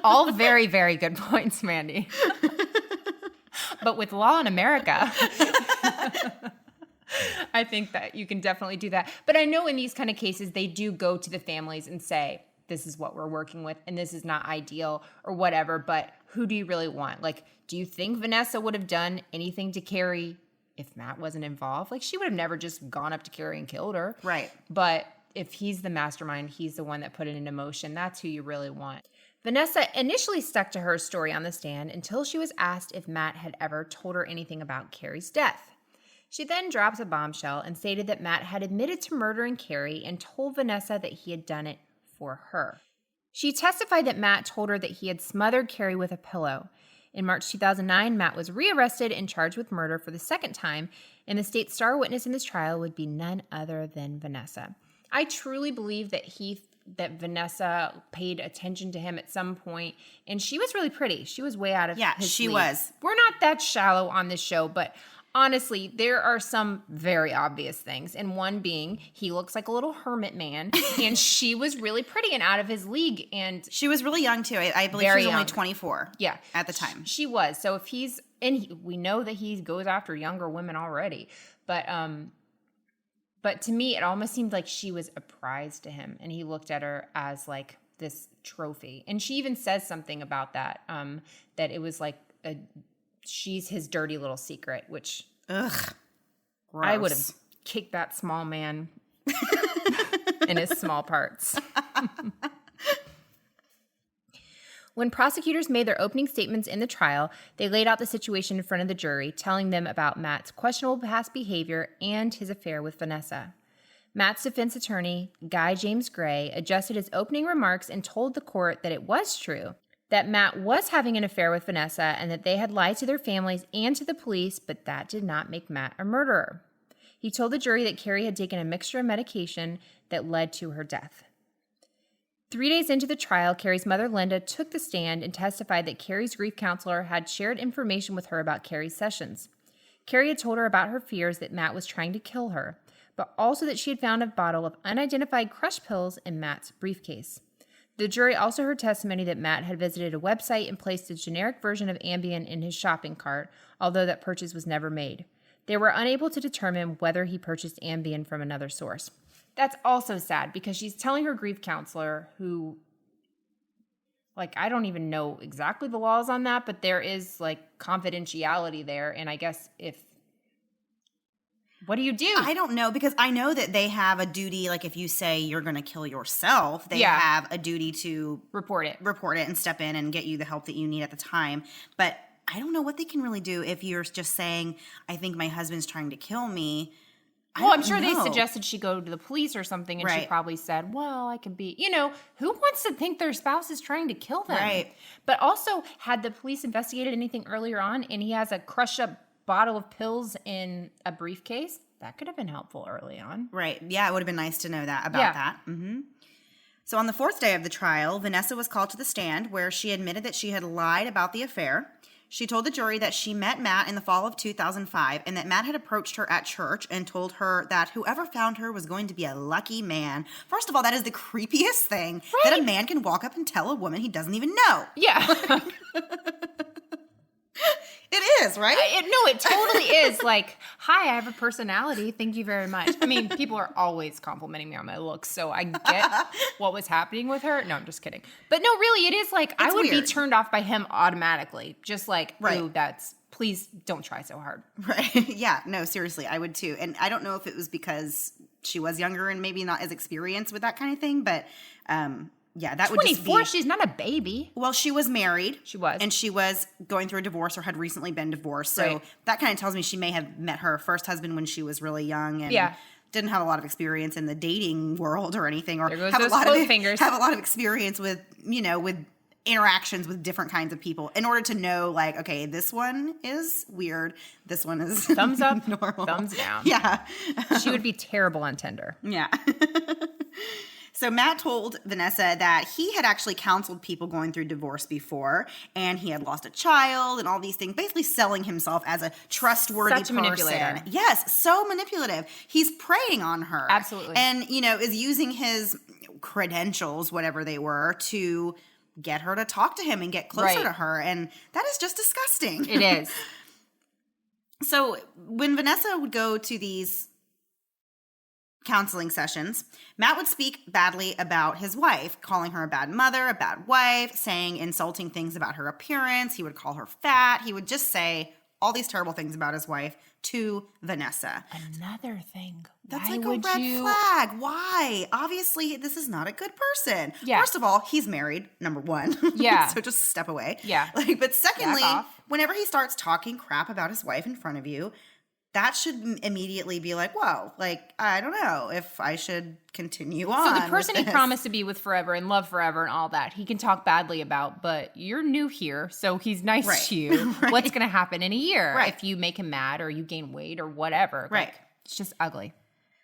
[SPEAKER 1] All very, very good points, Mandy. But with law in America, I think that you can definitely do that. But I know in these kind of cases, they do go to the families and say, this is what we're working with, and this is not ideal or whatever, but who do you really want? Like, do you think Vanessa would have done anything to Kari if Matt wasn't involved? Like, she would have never just gone up to Kari and killed her.
[SPEAKER 2] Right.
[SPEAKER 1] But if he's the mastermind, he's the one that put it into motion, that's who you really want. Vanessa initially stuck to her story on the stand until she was asked if Matt had ever told her anything about Kari's death. She then drops a bombshell and stated that Matt had admitted to murdering Kari and told Vanessa that he had done it for her. She testified that Matt told her that he had smothered Kari with a pillow. In March 2009, Matt was rearrested and charged with murder for the second time, and the state's star witness in this trial would be none other than Vanessa. I truly believe that Vanessa paid attention to him at some point, and she was really pretty. She was way out of his league.
[SPEAKER 2] Was.
[SPEAKER 1] We're not that shallow on this show, but honestly, there are some very obvious things, and one being he looks like a little hermit man, and she was really pretty and out of his league. And
[SPEAKER 2] she was really young too. I believe she was only 24.
[SPEAKER 1] Yeah,
[SPEAKER 2] at the time
[SPEAKER 1] she was. So if we know that he goes after younger women already, but to me, it almost seemed like she was a prize to him, and he looked at her as like this trophy. And she even says something about that, that it was like she's his dirty little secret, which
[SPEAKER 2] gross.
[SPEAKER 1] I would have kicked that small man in his small parts. When prosecutors made their opening statements in the trial, they laid out the situation in front of the jury, telling them about Matt's questionable past behavior and his affair with Vanessa. Matt's defense attorney, Guy James Gray, adjusted his opening remarks and told the court that it was true, that Matt was having an affair with Vanessa and that they had lied to their families and to the police, but that did not make Matt a murderer. He told the jury that Kari had taken a mixture of medication that led to her death. 3 days into the trial, Kari's mother, Linda, took the stand and testified that Kari's grief counselor had shared information with her about Kari's sessions. Kari had told her about her fears that Matt was trying to kill her, but also that she had found a bottle of unidentified crush pills in Matt's briefcase. The jury also heard testimony that Matt had visited a website and placed a generic version of Ambien in his shopping cart, although that purchase was never made. They were unable to determine whether he purchased Ambien from another source. That's also sad because she's telling her grief counselor who, like, I don't even know exactly the laws on that, but there is, like, confidentiality there. And I guess what do you do?
[SPEAKER 2] I don't know, because I know that they have a duty, like if you say you're going to kill yourself, they have a duty to
[SPEAKER 1] report it
[SPEAKER 2] and step in and get you the help that you need at the time. But I don't know what they can really do if you're just saying, I think my husband's trying to kill me.
[SPEAKER 1] Well, I'm sure they suggested she go to the police or something, and
[SPEAKER 2] Right.
[SPEAKER 1] she probably said, well, I could be, who wants to think their spouse is trying to kill them?
[SPEAKER 2] Right.
[SPEAKER 1] But also, had the police investigated anything earlier on, and he has a crushed up bottle of pills in a briefcase, that could have been helpful early on.
[SPEAKER 2] Right. Yeah, it would have been nice to know that about that. Mm-hmm. So on the fourth day of the trial, Vanessa was called to the stand where she admitted that she had lied about the affair. She told the jury that she met Matt in the fall of 2005 and that Matt had approached her at church and told her that whoever found her was going to be a lucky man. First of all, that is the creepiest thing, that a man can walk up and tell a woman he doesn't even know.
[SPEAKER 1] Yeah.
[SPEAKER 2] It is, right?
[SPEAKER 1] No, it totally is. Like, hi, I have a personality. Thank you very much. I mean, people are always complimenting me on my looks, so I get what was happening with her. No, I'm just kidding. But no, really, it is like, I would be turned off by him automatically. Just like, ooh, please don't try so hard.
[SPEAKER 2] Right. Yeah, no, seriously, I would too. And I don't know if it was because she was younger and maybe not as experienced with that kind of thing, but yeah, that would just be...
[SPEAKER 1] 24, she's not a baby.
[SPEAKER 2] Well, she was married.
[SPEAKER 1] She was.
[SPEAKER 2] And she was going through a divorce or had recently been divorced. So that kind of tells me she may have met her first husband when she was really young and didn't have a lot of experience in the dating world or anything. Or have a lot of experience with, with interactions with different kinds of people in order to know, like, okay, this one is weird. This one is
[SPEAKER 1] thumbs up,
[SPEAKER 2] normal.
[SPEAKER 1] thumbs down.
[SPEAKER 2] Yeah.
[SPEAKER 1] She would be terrible on Tinder.
[SPEAKER 2] Yeah. So Matt told Vanessa that he had actually counseled people going through divorce before, and he had lost a child and all these things, basically selling himself as a trustworthy person.
[SPEAKER 1] Manipulator.
[SPEAKER 2] Yes, so manipulative. He's preying on her.
[SPEAKER 1] Absolutely.
[SPEAKER 2] And, is using his credentials, whatever they were, to get her to talk to him and get closer to her. And that is just disgusting.
[SPEAKER 1] It is.
[SPEAKER 2] So when Vanessa would go to these counseling sessions, Matt would speak badly about his wife, calling her a bad mother, a bad wife, saying insulting things about her appearance. He would call her fat. He would just say all these terrible things about his wife to Vanessa.
[SPEAKER 1] Another thing.
[SPEAKER 2] That's like a red flag. Why? Obviously, this is not a good person.
[SPEAKER 1] Yeah.
[SPEAKER 2] First of all, he's married, number one.
[SPEAKER 1] Yeah.
[SPEAKER 2] So just step away.
[SPEAKER 1] Yeah.
[SPEAKER 2] But secondly, whenever he starts talking crap about his wife in front of you, that should immediately be like, whoa, like, I don't know if I should continue on.
[SPEAKER 1] So the person he promised to be with forever and love forever and all that, he can talk badly about, but you're new here, so he's nice to you. What's going to happen in a year if you make him mad or you gain weight or whatever? Like, it's just ugly.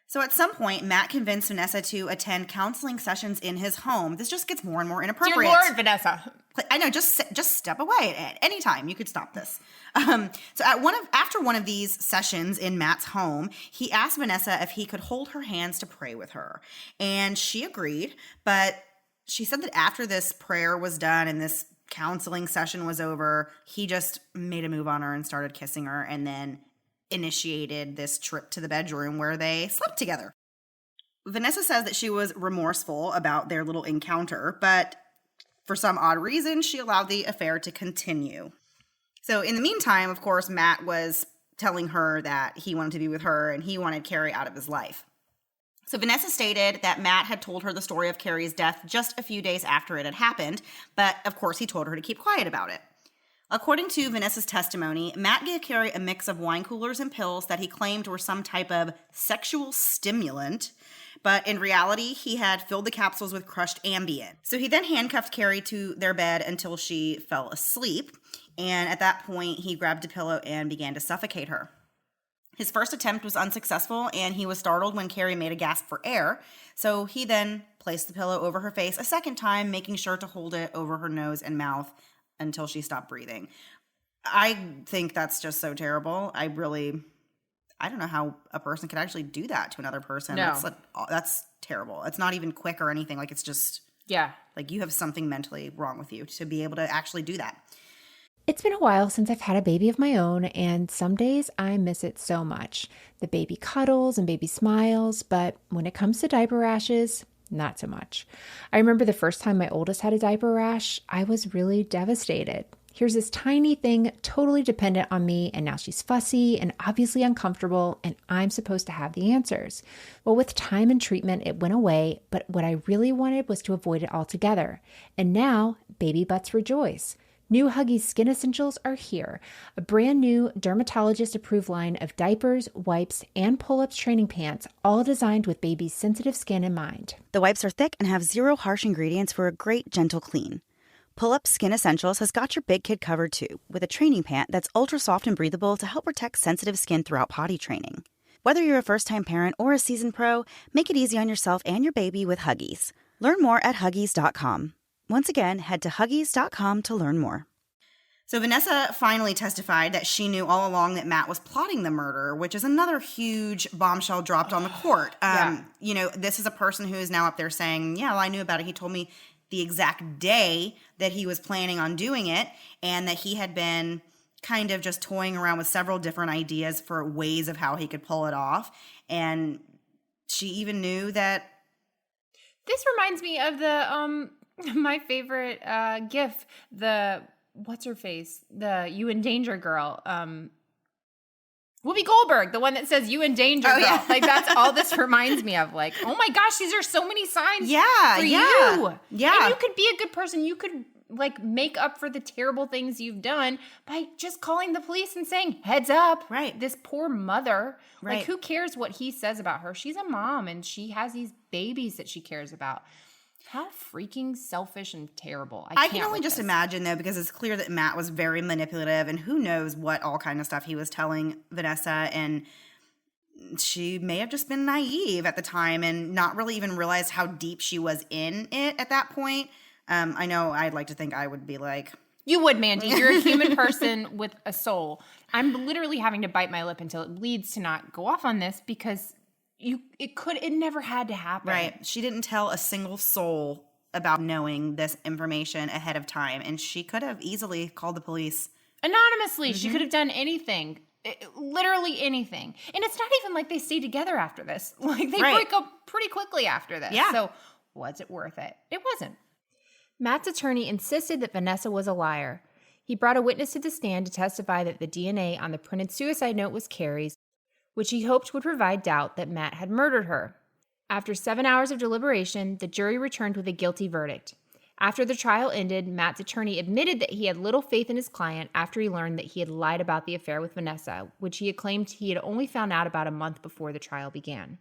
[SPEAKER 2] So at some point, Matt convinced Vanessa to attend counseling sessions in his home. This just gets more and more inappropriate.
[SPEAKER 1] Dear Lord, Vanessa.
[SPEAKER 2] I know, just step away at any time. You could stop this. So after one of these sessions in Matt's home, he asked Vanessa if he could hold her hands to pray with her. And she agreed, but she said that after this prayer was done and this counseling session was over, he just made a move on her and started kissing her and then initiated this trip to the bedroom where they slept together. Vanessa says that she was remorseful about their little encounter, but for some odd reason, she allowed the affair to continue. So in the meantime, of course, Matt was telling her that he wanted to be with her and he wanted Kari out of his life. So Vanessa stated that Matt had told her the story of Kari's death just a few days after it had happened, but of course he told her to keep quiet about it. According to Vanessa's testimony, Matt gave Kari a mix of wine coolers and pills that he claimed were some type of sexual stimulant, but in reality, he had filled the capsules with crushed Ambien. So he then handcuffed Kari to their bed until she fell asleep, and at that point, he grabbed a pillow and began to suffocate her. His first attempt was unsuccessful, and he was startled when Kari made a gasp for air, so he then placed the pillow over her face a second time, making sure to hold it over her nose and mouth until she stopped breathing. I think that's just so terrible. I don't know how a person could actually do that to another person.
[SPEAKER 1] No.
[SPEAKER 2] That's terrible. It's not even quick or anything. Like, it's just
[SPEAKER 1] Yeah.
[SPEAKER 2] Like, you have something mentally wrong with you to be able to actually do that.
[SPEAKER 1] It's been a while since I've had a baby of my own, and some days I miss it so much. The baby cuddles and baby smiles, but when it comes to diaper rashes, not so much. I remember the first time my oldest had a diaper rash, I was really devastated. Here's this tiny thing totally dependent on me, and now she's fussy and obviously uncomfortable, and I'm supposed to have the answers. Well, with time and treatment, it went away, but what I really wanted was to avoid it altogether. And now, baby butts rejoice. New Huggies Skin Essentials are here, a brand new dermatologist-approved line of diapers, wipes, and pull-ups training pants, all designed with baby's sensitive skin in mind.
[SPEAKER 2] The wipes are thick and have 0 harsh ingredients for a great, gentle clean. Pull-Up Skin Essentials has got your big kid covered too, with a training pant that's ultra soft and breathable to help protect sensitive skin throughout potty training. Whether you're a first-time parent or a seasoned pro, make it easy on yourself and your baby with Huggies. Learn more at Huggies.com. Once again, head to Huggies.com to learn more. So Vanessa finally testified that she knew all along that Matt was plotting the murder, which is another huge bombshell dropped on the court. You know, this is a person who is now up there saying, yeah, well, I knew about it. He told me the exact day that he was planning on doing it, and that he had been kind of just toying around with several different ideas for ways of how he could pull it off. And she even knew that.
[SPEAKER 1] This reminds me of the my favorite GIF, the what's her face, the "You in Danger" girl, Whoopi Goldberg, the one that says "You in Danger" girl.
[SPEAKER 2] Yeah.
[SPEAKER 1] Like, that's all this reminds me of. Like, oh my gosh, these are so many signs for you.
[SPEAKER 2] Yeah.
[SPEAKER 1] And you could be a good person. You could like make up for the terrible things you've done by just calling the police and saying, heads up.
[SPEAKER 2] Right.
[SPEAKER 1] This poor mother.
[SPEAKER 2] Right.
[SPEAKER 1] Like, who cares what he says about her? She's a mom and she has these babies that she cares about. How freaking selfish and terrible.
[SPEAKER 2] I can only just imagine, though, because it's clear that Matt was very manipulative, and who knows what all kind of stuff he was telling Vanessa, and she may have just been naive at the time and not really even realized how deep she was in it at that point. I know I'd like to think I would be like...
[SPEAKER 1] You would, Mandy. You're a human person with a soul. I'm literally having to bite my lip until it bleeds to not go off on this because... It never had to happen.
[SPEAKER 2] Right. She didn't tell a single soul about knowing this information ahead of time, and she could have easily called the police.
[SPEAKER 1] Anonymously. She could have done anything. Literally anything. And it's not even like they stay together after this. Like, they break up pretty quickly after this.
[SPEAKER 2] Yeah.
[SPEAKER 1] So, was it worth it? It wasn't. Matt's attorney insisted that Vanessa was a liar. He brought a witness to the stand to testify that the DNA on the printed suicide note was Kari's, which he hoped would provide doubt that Matt had murdered her. After 7 hours of deliberation, the jury returned with a guilty verdict. After the trial ended, Matt's attorney admitted that he had little faith in his client after he learned that he had lied about the affair with Vanessa, which he had claimed he had only found out about a month before the trial began.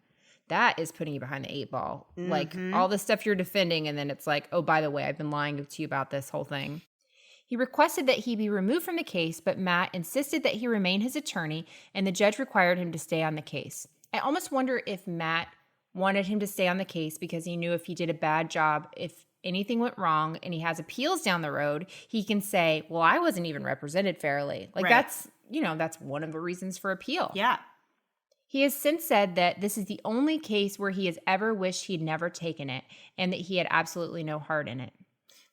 [SPEAKER 1] That is putting you behind the 8 ball. Like, all the stuff you're defending, and then it's like, oh, by the way, I've been lying to you about this whole thing. He requested that he be removed from the case, but Matt insisted that he remain his attorney, and the judge required him to stay on the case. I almost wonder if Matt wanted him to stay on the case because he knew if he did a bad job, if anything went wrong and he has appeals down the road, he can say, well, I wasn't even represented fairly. Like, that's one of the reasons for appeal.
[SPEAKER 2] Yeah.
[SPEAKER 1] He has since said that this is the only case where he has ever wished he'd never taken it and that he had absolutely no heart in it.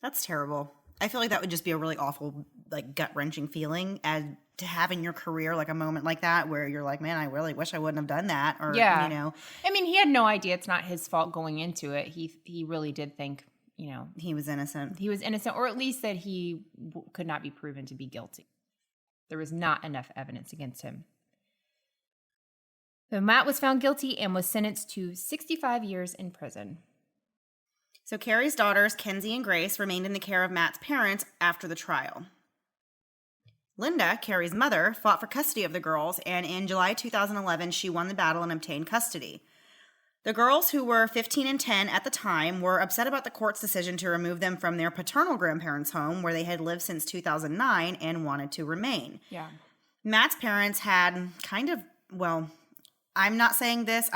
[SPEAKER 2] That's terrible. I feel like that would just be a really awful, like, gut-wrenching feeling and to have in your career, like, a moment like that where you're like, man, I really wish I wouldn't have done that. Or,
[SPEAKER 1] yeah.
[SPEAKER 2] you know.
[SPEAKER 1] I mean, he had no idea. It's not his fault going into it. He really did think, you know.
[SPEAKER 2] He was innocent.
[SPEAKER 1] He was innocent, or at least that he could not be proven to be guilty. There was not enough evidence against him. So Matt was found guilty and was sentenced to 65 years in prison.
[SPEAKER 2] So Kari's daughters, Kenzie and Grace, remained in the care of Matt's parents after the trial. Linda, Kari's mother, fought for custody of the girls, and in July 2011, she won the battle and obtained custody. The girls, who were 15 and 10 at the time, were upset about the court's decision to remove them from their paternal grandparents' home, where they had lived since 2009 and wanted to remain.
[SPEAKER 1] Yeah.
[SPEAKER 2] Matt's parents had kind of, well, I'm not saying this,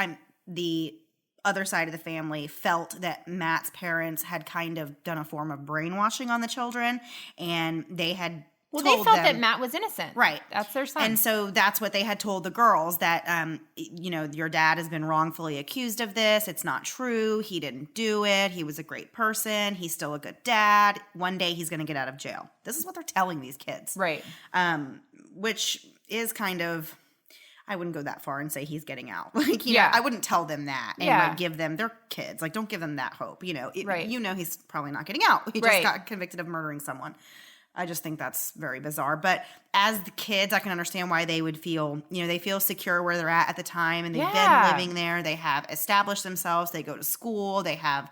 [SPEAKER 2] the other side of the family felt that Matt's parents had kind of done a form of brainwashing on the children, and they had
[SPEAKER 1] Well,
[SPEAKER 2] told
[SPEAKER 1] they felt
[SPEAKER 2] them,
[SPEAKER 1] that Matt was innocent.
[SPEAKER 2] Right.
[SPEAKER 1] That's their son.
[SPEAKER 2] And so that's what they had told the girls, that, your dad has been wrongfully accused of this. It's not true. He didn't do it. He was a great person. He's still a good dad. One day he's going to get out of jail. This is what they're telling these kids.
[SPEAKER 1] Right.
[SPEAKER 2] Which is kind of, I wouldn't go that far and say he's getting out. I wouldn't tell them that and give them their kids. Don't give them that hope.
[SPEAKER 1] Right.
[SPEAKER 2] He's probably not getting out. He just
[SPEAKER 1] Right.
[SPEAKER 2] got convicted of murdering someone. I just think that's very bizarre. But as the kids, I can understand why they would feel, they feel secure where they're at the time. And they've been living there. They have established themselves. They go to school. They have,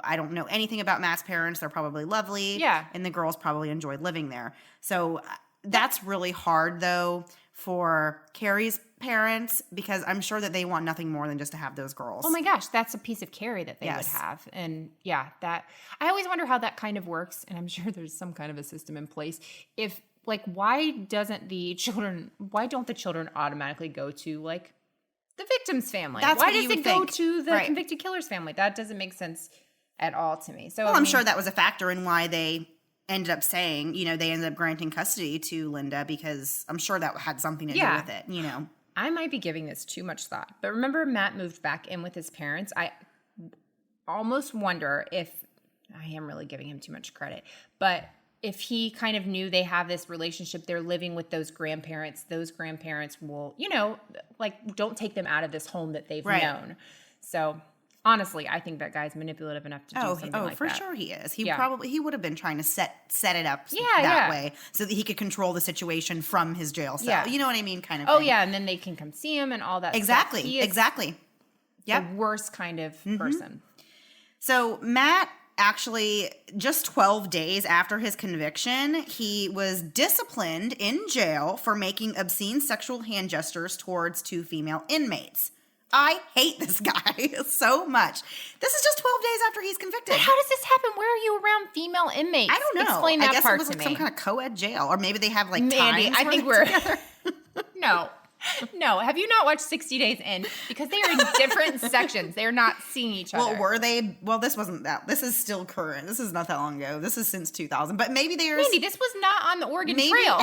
[SPEAKER 2] I don't know anything about Matt's parents. They're probably lovely.
[SPEAKER 1] Yeah.
[SPEAKER 2] And the girls probably enjoyed living there. So that's really hard, though, for Kari's parents, because I'm sure that they want nothing more than just to have those girls.
[SPEAKER 1] Oh my gosh, that's a piece of Kari that they would
[SPEAKER 2] Yes.
[SPEAKER 1] have. And that I always wonder how that kind of works, and I'm sure there's some kind of a system in place. If why don't the children automatically go to the victim's family?
[SPEAKER 2] That's
[SPEAKER 1] why
[SPEAKER 2] what
[SPEAKER 1] does
[SPEAKER 2] you
[SPEAKER 1] it
[SPEAKER 2] would
[SPEAKER 1] go
[SPEAKER 2] think.
[SPEAKER 1] to the
[SPEAKER 2] Right.
[SPEAKER 1] convicted killer's family? That doesn't make sense at all to me. So
[SPEAKER 2] Well, I'm sure that was a factor in why they ended up saying, they ended up granting custody to Linda, because I'm sure that had something to do with it,
[SPEAKER 1] I might be giving this too much thought, but remember Matt moved back in with his parents. I almost wonder if I am really giving him too much credit, but if he kind of knew they have this relationship, they're living with those grandparents will, don't take them out of this home that they've
[SPEAKER 2] Right.
[SPEAKER 1] known. So honestly, I think that guy's manipulative enough to do something like
[SPEAKER 2] for
[SPEAKER 1] that.
[SPEAKER 2] sure he is. He would have been trying to set it up way so that he could control the situation from his jail cell.
[SPEAKER 1] Yeah.
[SPEAKER 2] You know what I mean? Kind of
[SPEAKER 1] Oh
[SPEAKER 2] thing.
[SPEAKER 1] yeah, and then they can come see him and all that.
[SPEAKER 2] Exactly.
[SPEAKER 1] Stuff. He is
[SPEAKER 2] Exactly. Yep.
[SPEAKER 1] the worst kind of person.
[SPEAKER 2] So Matt actually, just 12 days after his conviction, he was disciplined in jail for making obscene sexual hand gestures towards 2 female inmates. I hate this guy so much. This is just 12 days after he's convicted.
[SPEAKER 1] But how does this happen? Where are you around female inmates?
[SPEAKER 2] I don't know.
[SPEAKER 1] Explain that
[SPEAKER 2] I guess
[SPEAKER 1] part
[SPEAKER 2] it was
[SPEAKER 1] to me.
[SPEAKER 2] some kind of co-ed jail, or maybe they have
[SPEAKER 1] Mandy,
[SPEAKER 2] times
[SPEAKER 1] I
[SPEAKER 2] where
[SPEAKER 1] think
[SPEAKER 2] they're
[SPEAKER 1] we're
[SPEAKER 2] together.
[SPEAKER 1] No. Have you not watched 60 Days In? Because they are in different sections. They are not seeing each other.
[SPEAKER 2] Well, were they? Well, this wasn't that. This is still current. This is not that long ago. This is since 2000. But maybe they are.
[SPEAKER 1] Mandy, this was not on the Oregon
[SPEAKER 2] Maybe-
[SPEAKER 1] Trail.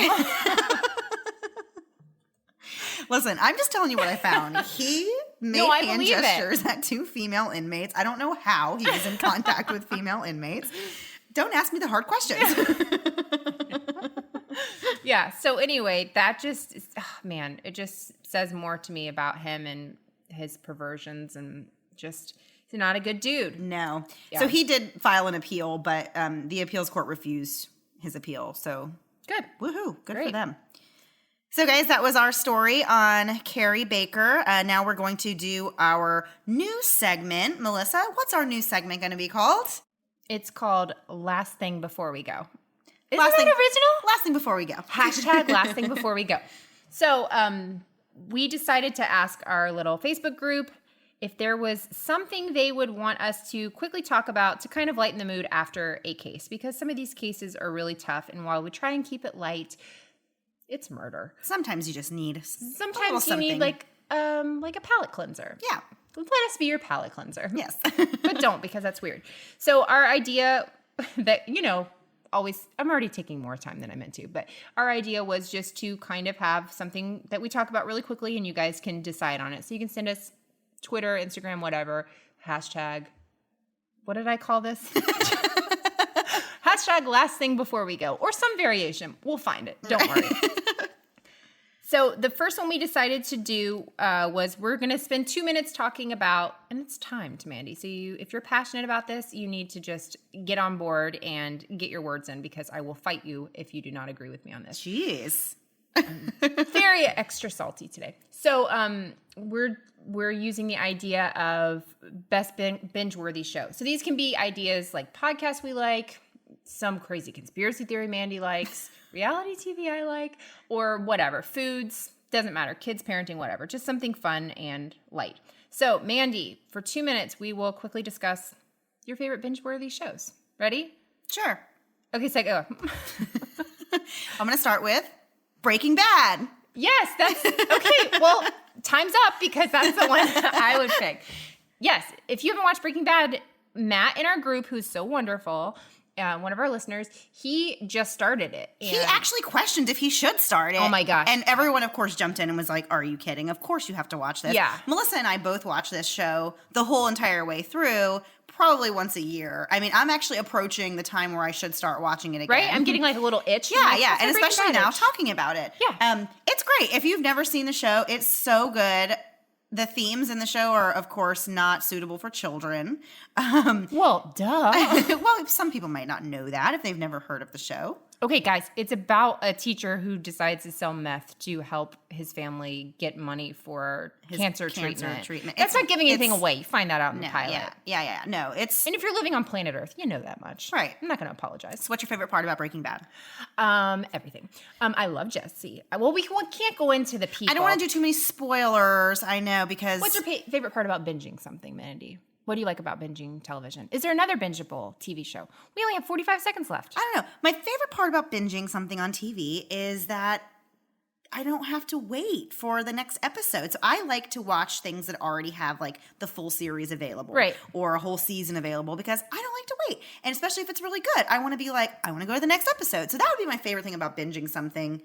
[SPEAKER 2] Listen, I'm just telling you what I found. He made
[SPEAKER 1] I
[SPEAKER 2] hand
[SPEAKER 1] believe it.
[SPEAKER 2] gestures at 2 female inmates. I don't know how he was in contact with female inmates. Don't ask me the hard questions.
[SPEAKER 1] Yeah. So anyway, that just, it just says more to me about him and his perversions, and just, he's not a good dude.
[SPEAKER 2] No.
[SPEAKER 1] Yeah.
[SPEAKER 2] So he did file an appeal, but the appeals court refused his appeal. So
[SPEAKER 1] Good.
[SPEAKER 2] woohoo. Good for
[SPEAKER 1] Great.
[SPEAKER 2] them. So, guys, that was our story on Kari Baker. Now we're going to do our new segment. Melissa, what's our new segment going to be called?
[SPEAKER 1] It's called Last Thing Before We Go. Isn't
[SPEAKER 2] Last
[SPEAKER 1] that
[SPEAKER 2] thing-
[SPEAKER 1] original?
[SPEAKER 2] Last thing before we go.
[SPEAKER 1] Hashtag last thing before we go. So we decided to ask our little Facebook group if there was something they would want us to quickly talk about to kind of lighten the mood after a case, because some of these cases are really tough. And while we try and keep it light, it's murder.
[SPEAKER 2] Sometimes you just need
[SPEAKER 1] Sometimes you need like a palate cleanser.
[SPEAKER 2] Yeah.
[SPEAKER 1] Let us be your palate cleanser.
[SPEAKER 2] Yes.
[SPEAKER 1] But don't, because that's weird. So our idea that, always, I'm already taking more time than I meant to, but our idea was just to kind of have something that we talk about really quickly and you guys can decide on it. So you can send us Twitter, Instagram, whatever, hashtag, what did I call this? Hashtag last thing before we go, or some variation. We'll find it. Don't worry. So the first one we decided to do was we're going to spend 2 minutes talking about, and it's timed, Mandy. So if you're passionate about this, you need to just get on board and get your words in, because I will fight you if you do not agree with me on this.
[SPEAKER 2] Jeez.
[SPEAKER 1] Very extra salty today. So we're using the idea of best binge-worthy show. So these can be ideas like podcasts we like, some crazy conspiracy theory Mandy likes, reality TV I like, or whatever. Foods, doesn't matter. Kids, parenting, whatever. Just something fun and light. So, Mandy, for 2 minutes, we will quickly discuss your favorite binge-worthy shows. Ready?
[SPEAKER 2] Sure.
[SPEAKER 1] Okay, so go.
[SPEAKER 2] I'm going to start with Breaking Bad.
[SPEAKER 1] Yes, that's okay. Well, time's up, because that's the one I would pick. Yes, if you haven't watched Breaking Bad, Matt in our group, who's so wonderful, one of our listeners, he just started it.
[SPEAKER 2] He actually questioned if he should start it.
[SPEAKER 1] Oh my gosh.
[SPEAKER 2] And everyone, of course, jumped in and was like, are you kidding? Of course you have to watch this.
[SPEAKER 1] Yeah.
[SPEAKER 2] Melissa and I both watch this show the whole entire way through, probably once a year. I mean, I'm actually approaching the time where I should start watching it again.
[SPEAKER 1] Right? I'm getting like a little itch.
[SPEAKER 2] Yeah. And especially now talking about it.
[SPEAKER 1] Yeah.
[SPEAKER 2] It's great. If you've never seen the show, it's so good. The themes in the show are, of course, not suitable for children.
[SPEAKER 1] Well, duh.
[SPEAKER 2] Well, some people might not know that if they've never heard of the show.
[SPEAKER 1] Okay, guys, it's about a teacher who decides to sell meth to help his family get money for his cancer treatment. That's not giving anything away. You find that out in the pilot.
[SPEAKER 2] Yeah. No, it's...
[SPEAKER 1] And if you're living on planet Earth, you know that much.
[SPEAKER 2] Right.
[SPEAKER 1] I'm not going to apologize.
[SPEAKER 2] So what's your favorite part about Breaking Bad?
[SPEAKER 1] Everything. I love Jesse. Well, we can't go into the people.
[SPEAKER 2] I don't want to do too many spoilers, I know, because...
[SPEAKER 1] What's your favorite part about binging something, Mandy? What do you like about binging television? Is there another bingeable TV show? We only have 45 seconds left.
[SPEAKER 2] I don't know. My favorite part about binging something on TV is that I don't have to wait for the next episode. So I like to watch things that already have like the full series available.
[SPEAKER 1] Right.
[SPEAKER 2] Or a whole season available because I don't like to wait. And especially if it's really good. I want to be like, I want to go to the next episode. So that would be my favorite thing about binging something.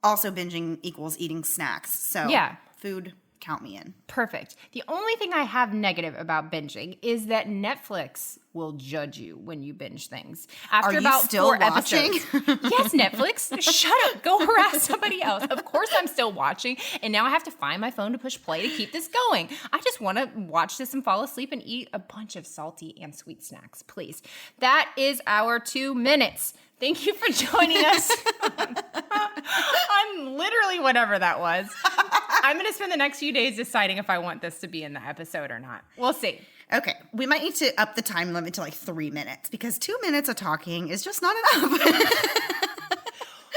[SPEAKER 2] Also, binging equals eating snacks. So
[SPEAKER 1] yeah.
[SPEAKER 2] Food, count me in.
[SPEAKER 1] Perfect. The only thing I have negative about binging is that Netflix will judge you when you binge things. After about 4 episodes. Yes, Netflix. Shut up. Go harass somebody else. Of course I'm still watching, and now I have to find my phone to push play to keep this going. I just want to watch this and fall asleep and eat a bunch of salty and sweet snacks, please. That is our 2 minutes. Thank you for joining us. I'm literally whatever that was. I'm going to spend the next few days deciding if I want this to be in the episode or not. We'll see.
[SPEAKER 2] Okay, we might need to up the time limit to like 3 minutes because 2 minutes of talking is just not enough.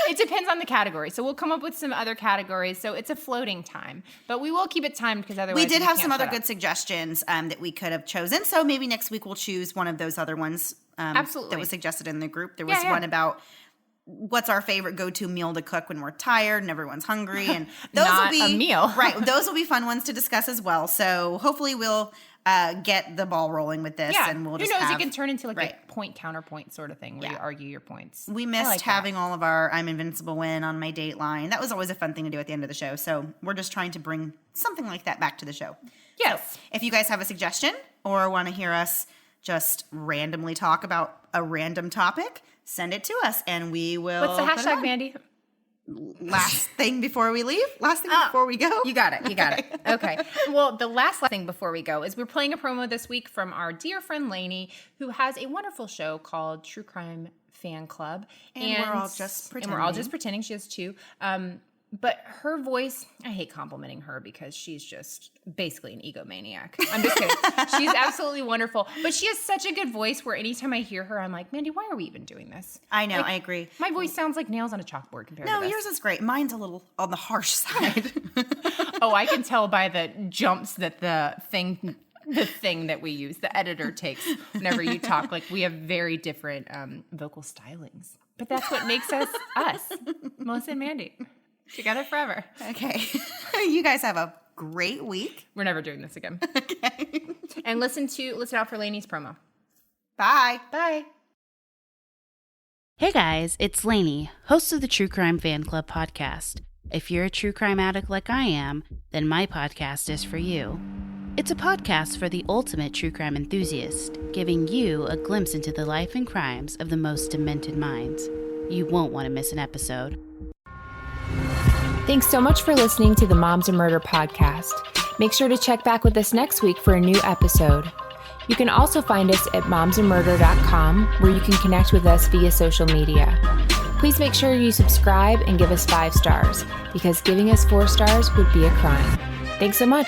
[SPEAKER 1] It depends on the category. So we'll come up with some other categories. So it's a floating time. But we will keep it timed because otherwise
[SPEAKER 2] we did have some other good suggestions that we could have chosen. So maybe next week we'll choose one of those other ones
[SPEAKER 1] absolutely.
[SPEAKER 2] That was suggested in the group. There was one about what's our favorite go-to meal to cook when we're tired and everyone's hungry. And those
[SPEAKER 1] Not
[SPEAKER 2] will be
[SPEAKER 1] a meal.
[SPEAKER 2] Right. Those will be fun ones to discuss as well. So hopefully we'll get the ball rolling with this, and we'll just
[SPEAKER 1] who knows, it can turn into like
[SPEAKER 2] right.
[SPEAKER 1] a point counterpoint sort of thing where you argue your points.
[SPEAKER 2] We missed having all of our I'm Invincible win on my Dateline. That was always a fun thing to do at the end of the show. So we're just trying to bring something like that back to the show.
[SPEAKER 1] Yes.
[SPEAKER 2] So if you guys have a suggestion or want to hear us just randomly talk about a random topic, send it to us and we will.
[SPEAKER 1] What's the hashtag, Mandy?
[SPEAKER 2] Last thing before we leave? Last thing before we go?
[SPEAKER 1] You got it. Okay. Well, the last thing before we go is we're playing a promo this week from our dear friend Lanie, who has a wonderful show called True Crime Fan Club.
[SPEAKER 2] And we're all just pretending.
[SPEAKER 1] She has 2. But her voice, I hate complimenting her because she's just basically an egomaniac. I'm just kidding. She's absolutely wonderful. But she has such a good voice where anytime I hear her, I'm like, Mandy, why are we even doing this?
[SPEAKER 2] I know, I agree.
[SPEAKER 1] My voice sounds like nails on a chalkboard compared to this.
[SPEAKER 2] No, yours is great. Mine's a little on the harsh side.
[SPEAKER 1] Oh, I can tell by the jumps that the thing that we use, the editor takes whenever you talk. Like, we have very different vocal stylings. But that's what makes us us, Melissa and Mandy. Together forever.
[SPEAKER 2] Okay. You guys have a great week.
[SPEAKER 1] We're never doing this again.
[SPEAKER 2] Okay.
[SPEAKER 1] And listen out for Lanie's promo.
[SPEAKER 2] Bye.
[SPEAKER 1] Bye.
[SPEAKER 3] Hey guys, it's Lanie, host of the True Crime Fan Club podcast. If you're a true crime addict like I am, then my podcast is for you. It's a podcast for the ultimate true crime enthusiast, giving you a glimpse into the life and crimes of the most demented minds. You won't want to miss an episode.
[SPEAKER 1] Thanks so much for listening to the Moms and Murder podcast. Make sure to check back with us next week for a new episode. You can also find us at momsandmurder.com, where you can connect with us via social media. Please make sure you subscribe and give us 5 stars, because giving us 4 stars would be a crime. Thanks so much.